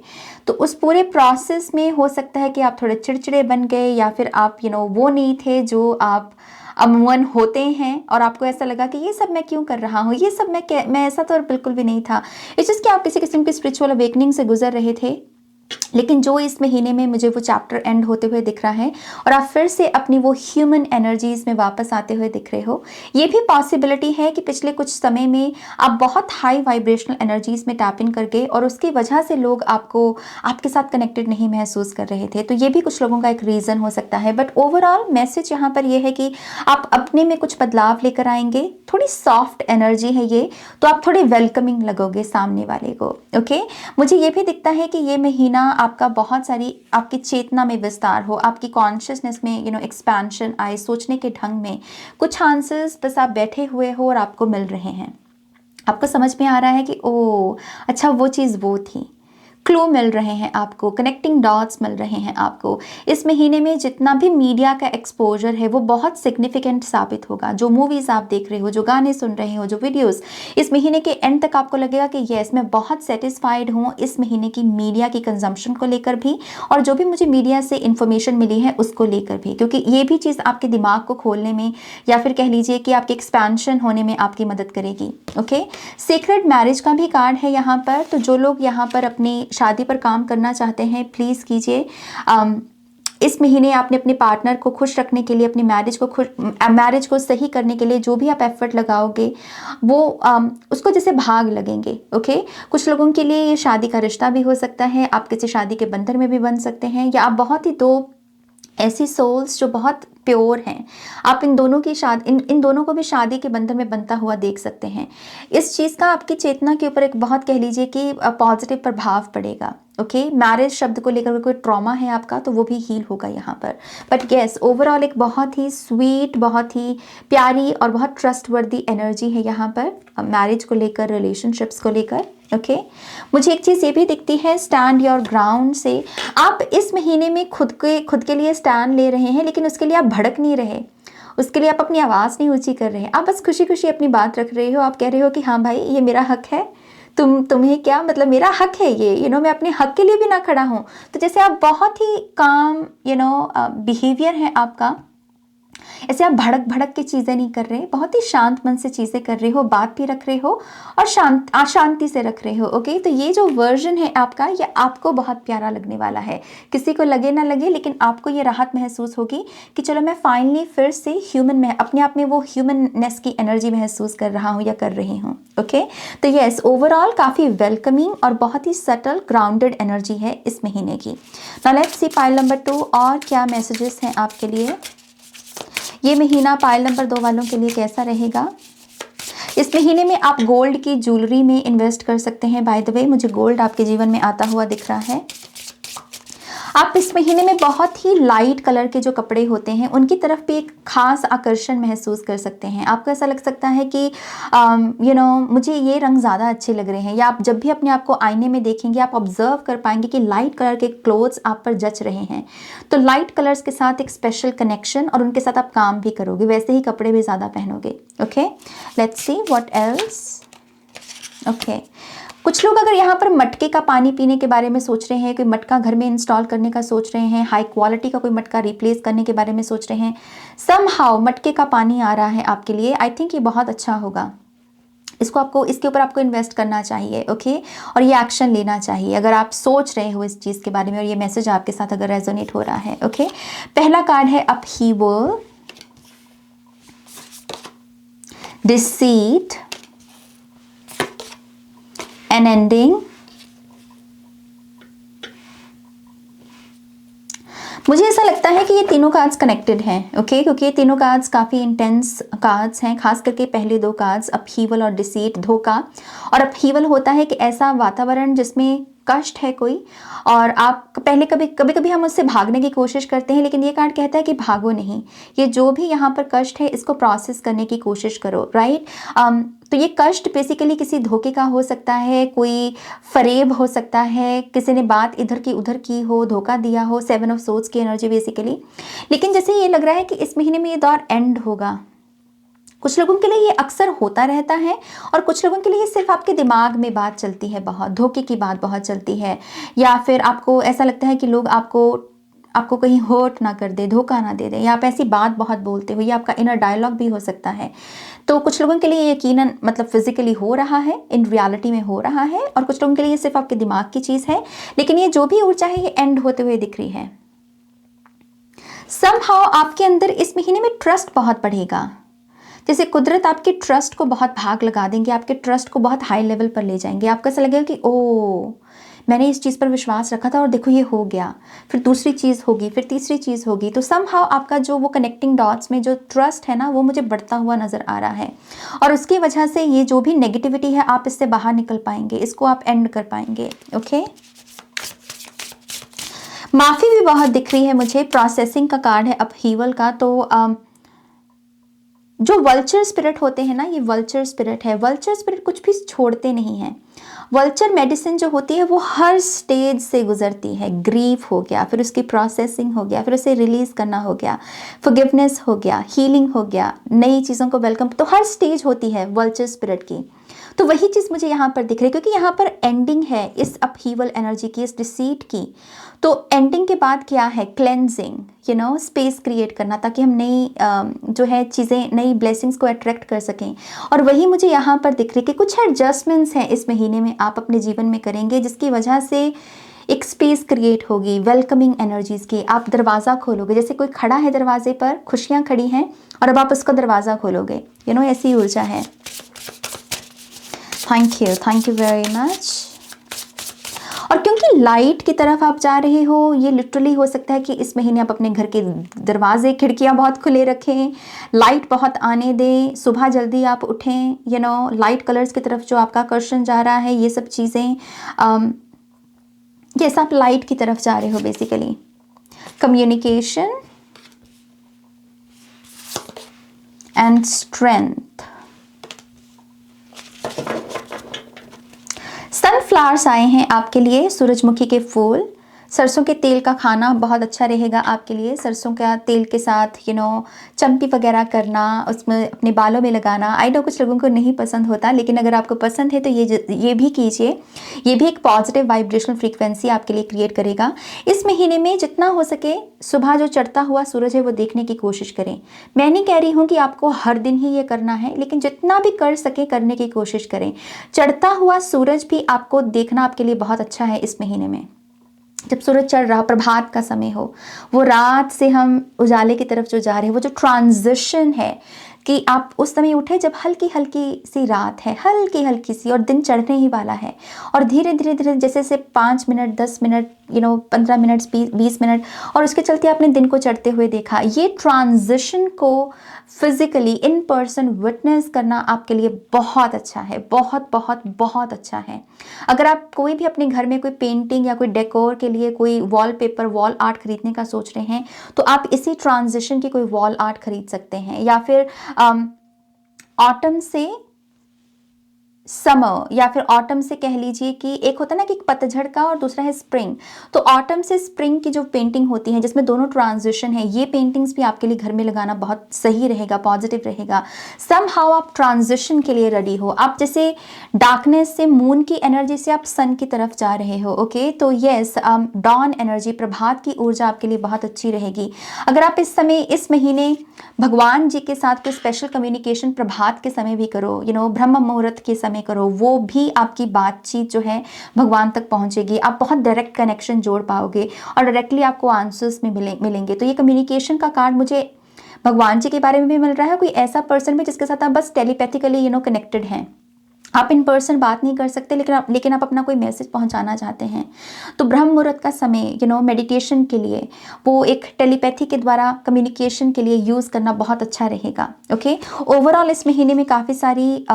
तो उस पूरे प्रोसेस में हो सकता है कि आप थोड़े चिड़चिड़े बन गए या फिर आप वो नहीं थे जो आप अमूमन होते हैं और आपको ऐसा लगा कि ये सब मैं क्यों कर रहा हूँ, ये सब मैं ऐसा तो बिल्कुल भी नहीं था। इट्स जस्ट कि आप किसी किस्म की स्पिरिचुअल अवेकनिंग से गुजर रहे थे, लेकिन जो इस महीने में मुझे वो चैप्टर एंड होते हुए दिख रहा है और आप फिर से अपनी वो ह्यूमन एनर्जीज में वापस आते हुए दिख रहे हो। ये भी पॉसिबिलिटी है कि पिछले कुछ समय में आप बहुत हाई वाइब्रेशनल एनर्जीज में टैप इन कर गए और उसकी वजह से लोग आपके साथ कनेक्टेड नहीं महसूस कर रहे थे। तो ये भी कुछ लोगों का एक रीज़न हो सकता है। बट ओवरऑल मैसेज यहाँ पर यह है कि आप अपने में कुछ बदलाव लेकर आएंगे, थोड़ी सॉफ्ट एनर्जी है ये, तो आप थोड़े वेलकमिंग लगोगे सामने वाले को। ओके, मुझे ये भी दिखता है कि ये महीना आपका बहुत सारी आपकी चेतना में विस्तार हो, आपकी कॉन्शियसनेस में एक्सपेंशन आए, सोचने के ढंग में कुछ आंसर्स बस आप बैठे हुए हो और आपको मिल रहे हैं। आपको समझ में आ रहा है कि ओ अच्छा वो चीज़ वो थी। क्लू मिल रहे हैं आपको, कनेक्टिंग डॉट्स मिल रहे हैं आपको। इस महीने में जितना भी मीडिया का एक्सपोजर है वो बहुत सिग्निफिकेंट साबित होगा। जो मूवीज़ आप देख रहे हो, जो गाने सुन रहे हो, जो वीडियोस, इस महीने के एंड तक आपको लगेगा कि येस मैं बहुत सेटिस्फाइड हूँ इस महीने की मीडिया की कंजम्पशन को लेकर भी और जो भी मुझे मीडिया से इन्फॉर्मेशन मिली है उसको लेकर भी, क्योंकि ये भी चीज़ आपके दिमाग को खोलने में या फिर कह लीजिए कि आपके एक्सपेंशन होने में आपकी मदद करेगी। ओके, सीक्रेट मैरिज का भी कार्ड है यहाँ पर। तो जो लोग यहाँ पर अपनी शादी पर काम करना चाहते हैं प्लीज़ कीजिए। इस महीने आपने अपने पार्टनर को खुश रखने के लिए, अपनी मैरिज को सही करने के लिए जो भी आप एफर्ट लगाओगे वो उसको जैसे भाग लगेंगे। ओके, कुछ लोगों के लिए ये शादी का रिश्ता भी हो सकता है, आप किसी शादी के बंधन में भी बन सकते हैं, या आप बहुत ही दो ऐसी सोल्स जो बहुत प्योर हैं, आप इन दोनों की शादी इन दोनों को भी शादी के बंधन में बनता हुआ देख सकते हैं। इस चीज़ का आपकी चेतना के ऊपर एक बहुत कह लीजिए कि पॉजिटिव प्रभाव पड़ेगा। ओके, मैरिज शब्द को लेकर कोई ट्रॉमा है आपका तो वो भी हील होगा यहाँ पर। बट येस, ओवरऑल एक बहुत ही स्वीट, बहुत ही प्यारी और बहुत ट्रस्टवर्दी एनर्जी है यहाँ पर मैरिज को लेकर, रिलेशनशिप्स को लेकर। ओके, मुझे एक चीज़ ये भी दिखती है, स्टैंड योर ग्राउंड से आप इस महीने में खुद के लिए स्टैंड ले रहे हैं, लेकिन उसके लिए आप भड़क नहीं रहे, उसके लिए आप अपनी आवाज़ नहीं ऊंची कर रहे हैं, आप बस खुशी खुशी अपनी बात रख रहे हो। आप कह रहे हो कि हाँ भाई, ये मेरा हक है, तुम्हें क्या मतलब, मेरा हक है ये, मैं अपने हक के लिए भी ना खड़ा हूँ। तो जैसे आप बहुत ही काम बिहेवियर है आपका, ऐसे आप भड़क भड़क के चीज़ें नहीं कर रहे, बहुत ही शांत मन से चीज़ें कर रहे हो, बात भी रख रहे हो और शांति से रख रहे हो। ओके, तो ये जो वर्जन है आपका, ये आपको बहुत प्यारा लगने वाला है। किसी को लगे ना लगे, लेकिन आपको ये राहत महसूस होगी कि चलो मैं फाइनली फिर से ह्यूमन में, अपने आप में वो ह्यूमननेस की एनर्जी महसूस कर रहा हूँ या कर रही हूँ। ओके, तो यस, ओवरऑल काफ़ी वेलकमिंग और बहुत ही सटल ग्राउंडेड एनर्जी है इस महीने की। Now let's see pile number 2 और क्या मैसेजेस हैं आपके लिए। ये महीना पाइल नंबर 2 वालों के लिए कैसा रहेगा। इस महीने में आप गोल्ड की ज्वेलरी में इन्वेस्ट कर सकते हैं। बाय द वे, मुझे गोल्ड आपके जीवन में आता हुआ दिख रहा है। आप इस महीने में बहुत ही लाइट कलर के जो कपड़े होते हैं उनकी तरफ भी एक खास आकर्षण महसूस कर सकते हैं। आपको ऐसा लग सकता है कि मुझे ये रंग ज़्यादा अच्छे लग रहे हैं, या आप जब भी अपने आप को आईने में देखेंगे आप ऑब्जर्व कर पाएंगे कि लाइट कलर के क्लोथ्स आप पर जच रहे हैं। तो लाइट कलर्स के साथ एक स्पेशल कनेक्शन, और उनके साथ आप काम भी करोगे, वैसे ही कपड़े भी ज़्यादा पहनोगे। Okay, let's see what else. Okay, कुछ लोग अगर यहाँ पर मटके का पानी पीने के बारे में सोच रहे हैं, कोई मटका घर में इंस्टॉल करने का सोच रहे हैं, हाई क्वालिटी का कोई मटका रिप्लेस करने के बारे में सोच रहे हैं, समहाउ मटके का पानी आ रहा है आपके लिए, आई थिंक ये बहुत अच्छा होगा। इसके ऊपर आपको इन्वेस्ट करना चाहिए। ओके, और ये एक्शन लेना चाहिए अगर आप सोच रहे हो इस चीज़ के बारे में और ये मैसेज आपके साथ अगर रेजोनेट हो रहा है। ओके, पहला कार्ड है अपहीवल, डिसीट, एन एंडिंग। मुझे ऐसा लगता है कि ये तीनों कार्ड्स कनेक्टेड हैं। ओके, क्योंकि ये तीनों कार्ड्स काफ़ी इंटेंस कार्ड्स हैं, खास करके पहले दो कार्ड्स अपहीवल और डिसीट, धोखा। और अपहीवल होता है कि ऐसा वातावरण जिसमें कष्ट है कोई, और आप कभी कभी हम उससे भागने की कोशिश करते हैं, लेकिन ये कार्ड कहता है कि भागो नहीं, ये जो भी यहाँ पर कष्ट है इसको प्रोसेस करने की कोशिश करो। राइट, तो ये कष्ट बेसिकली किसी धोखे का हो सकता है, कोई फरेब हो सकता है, किसी ने बात इधर की उधर की हो, धोखा दिया हो, 7 ऑफ सोर्ड्स की एनर्जी बेसिकली। लेकिन जैसे ये लग रहा है कि इस महीने में ये दौर एंड होगा। कुछ लोगों के लिए ये अक्सर होता रहता है, और कुछ लोगों के लिए सिर्फ आपके दिमाग में बात चलती है, बहुत धोखे की बात बहुत चलती है, या फिर आपको ऐसा लगता है कि लोग आपको कहीं हर्ट ना कर दे, धोखा ना दे दे, या आप ऐसी बात बहुत बोलते हो, या आपका इनर डायलॉग भी हो सकता है। तो कुछ लोगों के लिए यकीनन मतलब फिजिकली हो रहा है, इन रियलिटी में हो रहा है, और कुछ लोगों के लिए सिर्फ आपके दिमाग की चीज़ है। लेकिन ये जो भी ऊर्जा है ये एंड होते हुए दिख रही है। समहाउ आपके अंदर इस महीने में ट्रस्ट बहुत बढ़ेगा, जैसे कुदरत आपके ट्रस्ट को बहुत भाग लगा देंगे, आपके ट्रस्ट को बहुत हाई लेवल पर ले जाएंगे। आपको ऐसा लगेगा कि ओ, मैंने इस चीज़ पर विश्वास रखा था और देखो ये हो गया, फिर दूसरी चीज़ होगी, फिर तीसरी चीज़ होगी। तो समहाउ आपका जो वो कनेक्टिंग डॉट्स में जो ट्रस्ट है ना, वो मुझे बढ़ता हुआ नज़र आ रहा है, और उसकी वजह से ये जो भी नेगेटिविटी है आप इससे बाहर निकल पाएंगे, इसको आप एंड कर पाएंगे। ओके, माफ़ी भी बहुत दिख रही है मुझे, प्रोसेसिंग का कार्ड है अपहीवल का। तो जो वल्चर स्पिरिट होते हैं ना, ये वल्चर स्पिरिट है। वल्चर स्पिरिट कुछ भी छोड़ते नहीं हैं। वल्चर मेडिसिन जो होती है वो हर स्टेज से गुजरती है। ग्रीफ हो गया, फिर उसकी प्रोसेसिंग हो गया, फिर उसे रिलीज करना हो गया, फॉरगिवनेस हो गया, हीलिंग हो गया, नई चीज़ों को वेलकम, तो हर स्टेज होती है वल्चर स्पिरिट की। तो वही चीज़ मुझे यहाँ पर दिख रही है, क्योंकि यहाँ पर एंडिंग है इस अपहीवल एनर्जी की, इस डिसीट की। तो एंडिंग के बाद क्या है, क्लेंजिंग, स्पेस क्रिएट करना, ताकि हम नई जो है चीज़ें, नई ब्लेसिंग्स को अट्रैक्ट कर सकें। और वही मुझे यहाँ पर दिख रही है कि कुछ एडजस्टमेंट्स हैं इस महीने में आप अपने जीवन में करेंगे, जिसकी वजह से एक स्पेस क्रिएट होगी वेलकमिंग एनर्जीज की। आप दरवाज़ा खोलोगे, जैसे कोई खड़ा है दरवाजे पर, खुशियाँ खड़ी हैं और अब आप उसका दरवाज़ा खोलोगे, ऐसी ऊर्जा है। Thank you very much. और क्योंकि लाइट की तरफ आप जा रहे हो, ये लिटरली हो सकता है कि इस महीने आप अपने घर के दरवाजे खिड़कियां बहुत खुले रखें, लाइट बहुत आने दें, सुबह जल्दी आप उठें, लाइट कलर्स की तरफ जो आपका आकर्षण जा रहा है, ये सब चीज़ें, ये सब लाइट की तरफ जा रहे हो basically. Communication and strength. Sunflowers आए हैं आपके लिए, सूरजमुखी के फूल। सरसों के तेल का खाना बहुत अच्छा रहेगा आपके लिए। सरसों का तेल के साथ चम्पी वगैरह करना, उसमें अपने बालों में लगाना। आई नो कुछ लोगों को नहीं पसंद होता, लेकिन अगर आपको पसंद है तो ये भी कीजिए। ये भी एक पॉजिटिव वाइब्रेशनल फ्रीक्वेंसी आपके लिए क्रिएट करेगा। इस महीने में जितना हो सके सुबह जो चढ़ता हुआ सूरज है वो देखने की कोशिश करें। मैं नहीं कह रही हूँ कि आपको हर दिन ही ये करना है, लेकिन जितना भी कर सके करने की कोशिश करें। चढ़ता हुआ सूरज भी आपको देखना आपके लिए बहुत अच्छा है इस महीने में। जब सूरज चढ़ रहा, प्रभात का समय हो, वो रात से हम उजाले की तरफ जो जा रहे हैं, वो जो ट्रांजिशन है कि आप उस समय उठे जब हल्की हल्की सी रात है, हल्की हल्की सी, और दिन चढ़ने ही वाला है, और धीरे धीरे धीरे जैसे से 5 मिनट 10 मिनट 15 मिनट 20 मिनट, और उसके चलते आपने दिन को चढ़ते हुए देखा। ये ट्रांजिशन को फिजिकली इन पर्सन विटनेस करना आपके लिए बहुत अच्छा है, बहुत बहुत बहुत अच्छा है। अगर आप कोई भी अपने घर में कोई पेंटिंग या कोई डेकोर के लिए कोई वॉलपेपर, वॉल आर्ट खरीदने का सोच रहे हैं, तो आप इसी ट्रांजिशन की कोई वॉल आर्ट खरीद सकते हैं। या फिर ऑटम से समर, या फिर ऑटम से कह लीजिए कि एक होता है ना कि पतझड़ का, और दूसरा है स्प्रिंग। तो ऑटम से स्प्रिंग की जो पेंटिंग होती है जिसमें दोनों ट्रांजिशन है, ये पेंटिंग्स भी आपके लिए घर में लगाना बहुत सही रहेगा, पॉजिटिव रहेगा। समहाउ आप ट्रांजिशन के लिए रेडी हो। आप जैसे डार्कनेस से, मून की एनर्जी से आप सन की तरफ जा रहे हो। ओके, तो यस, डॉन एनर्जी, प्रभात की ऊर्जा आपके लिए बहुत अच्छी रहेगी। अगर आप इस समय, इस महीने भगवान जी के साथ कोई स्पेशल कम्युनिकेशन प्रभात के समय भी करो, ब्रह्म मुहूर्त के समय करो, वो भी आपकी बातचीत जो है भगवान तक पहुंचेगी। आप बहुत डायरेक्ट कनेक्शन जोड़ पाओगे और डायरेक्टली आपको आंसर्स में मिलेंगे। तो ये कम्युनिकेशन का कार्ड मुझे भगवान जी के बारे में भी मिल रहा है, कोई ऐसा पर्सन भी जिसके साथ आप बस टेलीपैथिकली कनेक्टेड हैं। आप इन पर्सन बात नहीं कर सकते, लेकिन आप अपना कोई मैसेज पहुंचाना चाहते हैं। तो ब्रह्म मुहूर्त का समय मेडिटेशन के लिए, वो एक टेलीपैथी के द्वारा कम्युनिकेशन के लिए यूज़ करना बहुत अच्छा रहेगा। ओके, ओवरऑल इस महीने में काफ़ी सारी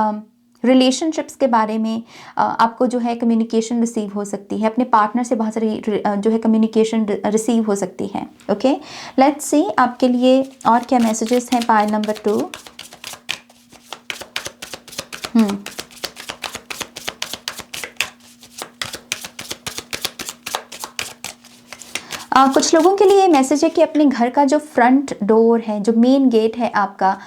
रिलेशनशिप्स के बारे में आपको जो है कम्युनिकेशन रिसीव हो सकती है। अपने पार्टनर से बहुत सारी जो है कम्युनिकेशन रिसीव हो सकती है। ओके, लेट्स सी आपके लिए और क्या मैसेजेस हैं। Pile number 2। कुछ लोगों के लिए मैसेज है कि अपने घर का जो फ्रंट डोर है, जो मेन गेट है आपका,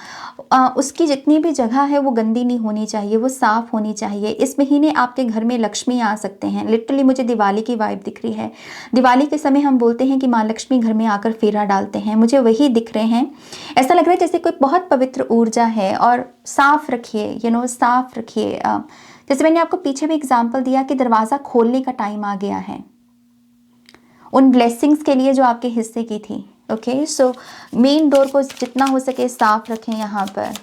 उसकी जितनी भी जगह है वो गंदी नहीं होनी चाहिए, वो साफ़ होनी चाहिए। इस महीने आपके घर में लक्ष्मी आ सकते हैं। लिटरली मुझे दिवाली की वाइब दिख रही है। दिवाली के समय हम बोलते हैं कि माँ लक्ष्मी घर में आकर फेरा डालते हैं, मुझे वही दिख रहे हैं। ऐसा लग रहा है जैसे कोई बहुत पवित्र ऊर्जा है। और साफ़ रखिए, साफ़ रखिए। जैसे मैंने आपको पीछे भी एग्जाम्पल दिया कि दरवाज़ा खोलने का टाइम आ गया है उन ब्लेसिंग्स के लिए जो आपके हिस्से की थी। ओके, सो मेन डोर को जितना हो सके साफ रखें यहाँ पर।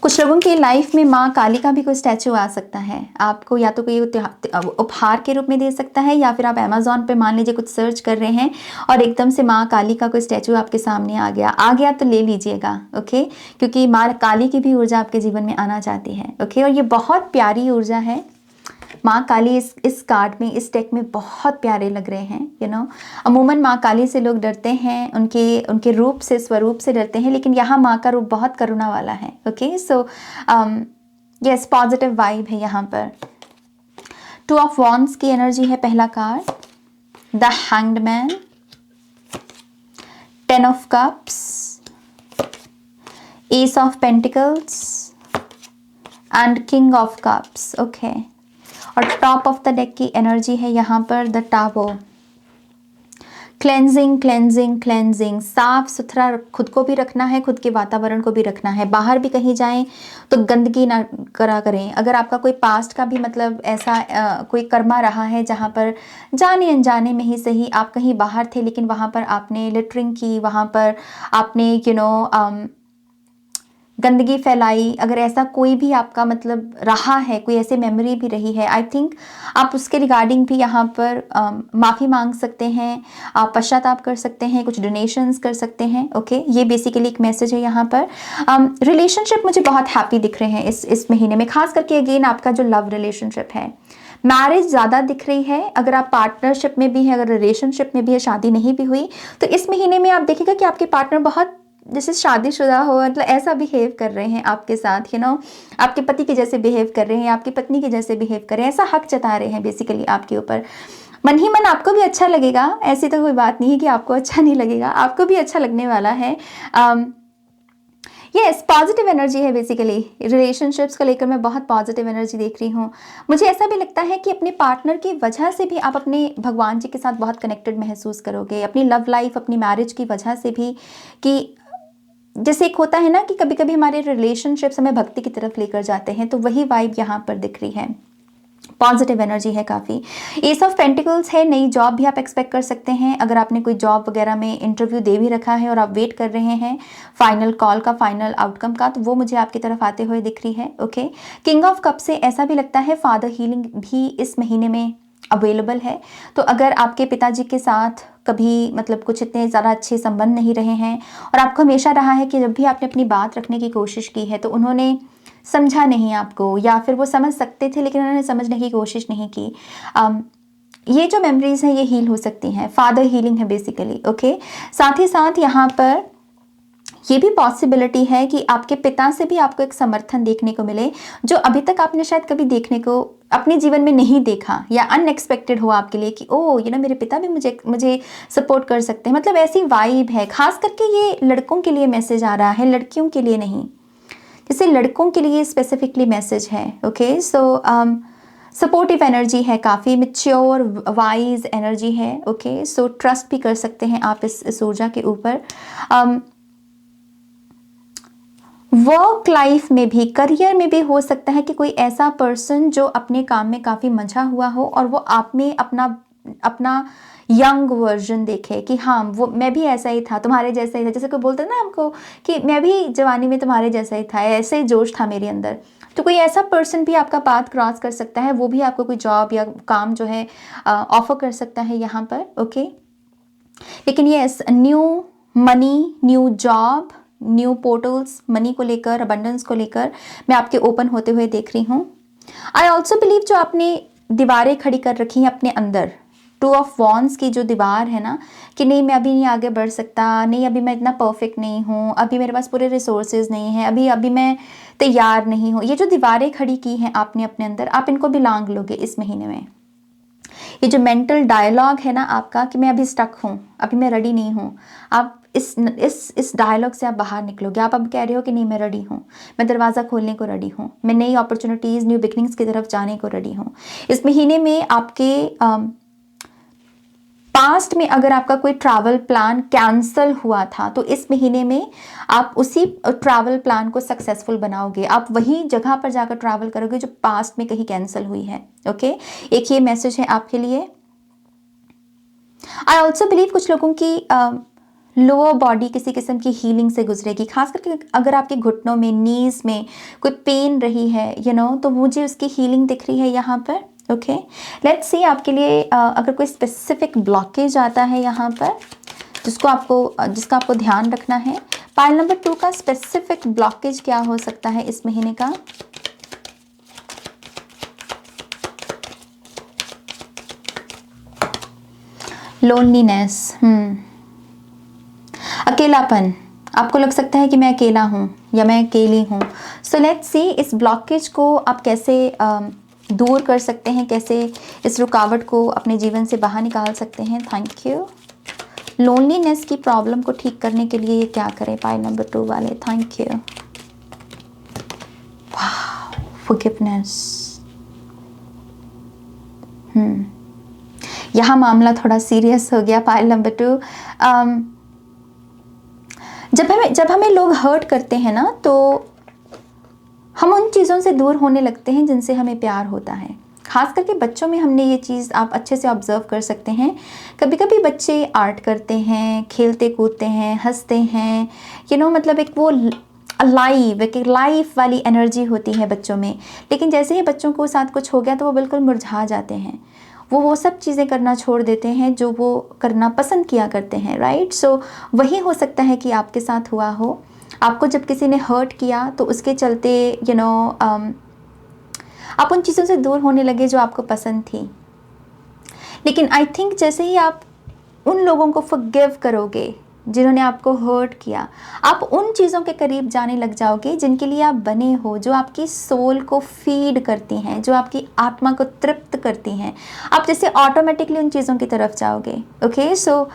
कुछ लोगों की लाइफ में माँ काली का भी कोई स्टैचू आ सकता है। आपको या तो कोई उपहार के रूप में दे सकता है, या फिर आप अमेज़ॉन पे मान लीजिए कुछ सर्च कर रहे हैं और एकदम से माँ काली का कोई स्टैचू आपके सामने आ गया तो ले लीजिएगा। ओके, क्योंकि माँ काली की भी ऊर्जा आपके जीवन में आना चाहती है। ओके, और ये बहुत प्यारी ऊर्जा है। माँ काली इस कार्ड में, इस डेक में बहुत प्यारे लग रहे हैं। अमूमन माँ काली से लोग डरते हैं, उनके रूप से, स्वरूप से डरते हैं, लेकिन यहाँ माँ का रूप बहुत करुणा वाला है। Okay, so yes, positive vibe है यहाँ पर। 2 ऑफ वॉन्ड्स की एनर्जी है पहला card, the hanged man, 10 of cups, S of pentacles and king of cups. Okay, और टॉप ऑफ द डेक की एनर्जी है यहाँ पर the tower, cleansing cleansing cleansing, साफ सुथरा खुद को भी रखना है, खुद के वातावरण को भी रखना है। बाहर भी कहीं जाएं तो गंदगी ना करा करें। अगर आपका कोई पास्ट का भी मतलब ऐसा कोई कर्मा रहा है जहाँ पर जाने अनजाने में ही सही आप कहीं बाहर थे, लेकिन वहाँ पर आपने लिटरिंग की, वहाँ पर आपने गंदगी फैलाई, अगर ऐसा कोई भी आपका मतलब रहा है, कोई ऐसी मेमोरी भी रही है, आई थिंक आप उसके रिगार्डिंग भी यहाँ पर माफ़ी मांग सकते हैं, आप पश्चाताप कर सकते हैं, कुछ डोनेशंस कर सकते हैं। ओके, ये बेसिकली एक मैसेज है यहाँ पर। रिलेशनशिप मुझे बहुत हैप्पी दिख रहे हैं इस महीने में, खास करके अगेन आपका जो लव रिलेशनशिप है। मैरिज ज़्यादा दिख रही है। अगर आप पार्टनरशिप में भी है, अगर रिलेशनशिप में भी है, शादी नहीं भी हुई, तो इस महीने में आप देखिएगा कि आपके पार्टनर बहुत जैसे शादीशुदा हो, मतलब ऐसा बिहेव कर रहे हैं आपके साथ, आपके पति के जैसे बिहेव कर रहे हैं, आपकी पत्नी के जैसे बिहेव कर रहे हैं, ऐसा हक जता रहे हैं बेसिकली आपके ऊपर। मन ही मन आपको भी अच्छा लगेगा, ऐसी तो कोई बात नहीं है कि आपको अच्छा नहीं लगेगा, आपको भी अच्छा लगने वाला है। यस, पॉजिटिव एनर्जी है बेसिकली। रिलेशनशिप्स को लेकर मैं बहुत पॉजिटिव एनर्जी देख रही हूँ। मुझे ऐसा भी लगता है कि अपने पार्टनर की वजह से भी आप अपने भगवान जी के साथ बहुत कनेक्टेड महसूस करोगे, अपनी लव लाइफ, अपनी मैरिज की वजह से भी। कि जैसे एक होता है ना कि कभी कभी हमारे रिलेशनशिप्स हमें भक्ति की तरफ लेकर जाते हैं, तो वही वाइब यहाँ पर दिख रही है। पॉजिटिव एनर्जी है काफ़ी। एस ऑफ पेंटिकल्स है, नई जॉब भी आप एक्सपेक्ट कर सकते हैं। अगर आपने कोई जॉब वगैरह में इंटरव्यू दे भी रखा है और आप वेट कर रहे हैं फाइनल कॉल का, फाइनल आउटकम का, तो वो मुझे आपकी तरफ आते हुए दिख रही है। ओके, किंग ऑफ कप से ऐसा भी लगता है फादर हीलिंग भी इस महीने में अवेलेबल है। तो अगर आपके पिताजी के साथ कभी मतलब कुछ इतने ज़्यादा अच्छे संबंध नहीं रहे हैं और आपको हमेशा रहा है कि जब भी आपने अपनी बात रखने की कोशिश की है तो उन्होंने समझा नहीं आपको, या फिर वो समझ सकते थे लेकिन उन्होंने समझने की कोशिश नहीं की, ये जो मेमोरीज हैं ये हील हो सकती हैं। फादर हीलिंग है बेसिकली। ओके, साथ ही साथ यहाँ पर ये भी पॉसिबिलिटी है कि आपके पिता से भी आपको एक समर्थन देखने को मिले, जो अभी तक आपने शायद कभी देखने को अपने जीवन में नहीं देखा, या अनएक्सपेक्टेड हो आपके लिए कि ओह मेरे पिता भी मुझे सपोर्ट कर सकते हैं। मतलब ऐसी वाइब है। खास करके ये लड़कों के लिए मैसेज आ रहा है, लड़कियों के लिए नहीं। जैसे लड़कों के लिए स्पेसिफिकली मैसेज है। ओके, सो सपोर्टिव एनर्जी है, काफ़ी मिच्योर वाइज एनर्जी है। ओके, सो ट्रस्ट भी कर सकते हैं आप इस ऊर्जा के ऊपर। वर्क लाइफ में भी, करियर में भी हो सकता है कि कोई ऐसा पर्सन जो अपने काम में काफ़ी मंझा हुआ हो और वो आप में अपना यंग वर्जन देखे कि हाँ वो मैं भी ऐसा ही था, तुम्हारे जैसा ही था। जैसे कोई बोलता है ना हमको कि मैं भी जवानी में तुम्हारे जैसा ही था, ऐसे ही जोश था मेरे अंदर। तो कोई ऐसा पर्सन भी आपका पाथ क्रॉस कर सकता है, वो भी आपको कोई जॉब या काम जो है ऑफर कर सकता है यहाँ पर। ओके, लेकिन yes, new money, new job, new portals, money को लेकर, अबंडेंस को लेकर मैं आपके ओपन होते हुए देख रही हूँ। आई ऑल्सो बिलीव जो आपने दीवारें खड़ी कर रखी हैं अपने अंदर, 2 ऑफ वॉन्ड्स की जो दीवार है ना, कि नहीं मैं अभी नहीं आगे बढ़ सकता, नहीं अभी मैं इतना परफेक्ट नहीं हूँ, अभी मेरे पास पूरे रिसोर्सेज नहीं है, अभी मैं तैयार नहीं हूँ। ये जो दीवारें खड़ी की हैं आपने अपने अंदर, आप इनको भी लांग लोगे इस महीने में। ये जो डायलॉग है ना आपका कि मैं अभी स्टक हूँ, अभी मैं रेडी नहीं हूँ, आप इस डायलॉग से आप बाहर निकलोगे। आप अब कह रहे हो कि नहीं मैं रेडी हूँ, मैं दरवाज़ा खोलने को रेडी हूँ, मैं नई अपॉर्चुनिटीज़, न्यू बिगनिंग्स की तरफ जाने को रेडी हूँ। इस महीने में आपके पास्ट में अगर आपका कोई ट्रैवल प्लान कैंसिल हुआ था तो इस महीने में आप उसी ट्रैवल प्लान को सक्सेसफुल बनाओगे। आप वही जगह पर जाकर ट्रैवल करोगे जो पास्ट में कहीं कैंसिल हुई है। ओके, एक ये मैसेज है आपके लिए। आई ऑल्सो बिलीव कुछ लोगों की लोअर बॉडी किसी किस्म की हीलिंग से गुजरेगी, खास करके अगर आपके घुटनों में, नीज में कोई पेन रही है तो मुझे उसकी हीलिंग दिख रही है यहाँ पर। ओके, लेट्स सी आपके लिए अगर कोई स्पेसिफिक ब्लॉकेज आता है यहाँ पर जिसका आपको ध्यान रखना है। पाइल नंबर 2 का स्पेसिफिक ब्लॉकेज क्या हो सकता है इस महीने का? लोनलीनेस, अकेलापन। आपको लग सकता है कि मैं अकेला हूँ या मैं अकेली हूँ। सो लेट्स सी इस ब्लॉकेज को आप कैसे दूर कर सकते हैं, कैसे इस रुकावट को अपने जीवन से बाहर निकाल सकते हैं। Thank you. लोनलीनेस की प्रॉब्लम को ठीक करने के लिए ये क्या करें? पाइल नंबर 2 वाले, थैंक यू। फॉरगिवनेस। यहाँ मामला थोड़ा सीरियस हो गया। पाइल नंबर 2, जब हमें लोग हर्ट करते हैं ना, तो हम उन चीज़ों से दूर होने लगते हैं जिनसे हमें प्यार होता है। खास करके बच्चों में हमने ये चीज़ आप अच्छे से ऑब्जर्व कर सकते हैं। कभी कभी बच्चे आर्ट करते हैं, खेलते कूदते हैं, हंसते हैं, मतलब एक वो लाइव, एक लाइफ वाली एनर्जी होती है बच्चों में। लेकिन जैसे ही बच्चों को साथ कुछ हो गया तो वो बिल्कुल मुरझा जाते हैं। वो सब चीज़ें करना छोड़ देते हैं जो वो करना पसंद किया करते हैं, राइट। सो वही हो सकता है कि आपके साथ हुआ हो। आपको जब किसी ने हर्ट किया तो उसके चलते आप उन चीज़ों से दूर होने लगे जो आपको पसंद थी। लेकिन आई थिंक जैसे ही आप उन लोगों को फॉरगिव करोगे जिन्होंने आपको हर्ट किया, आप उन चीज़ों के करीब जाने लग जाओगे जिनके लिए आप बने हो, जो आपकी सोल को फीड करती हैं, जो आपकी आत्मा को तृप्त करती हैं। आप जैसे ऑटोमेटिकली उन चीज़ों की तरफ जाओगे। ओके, सो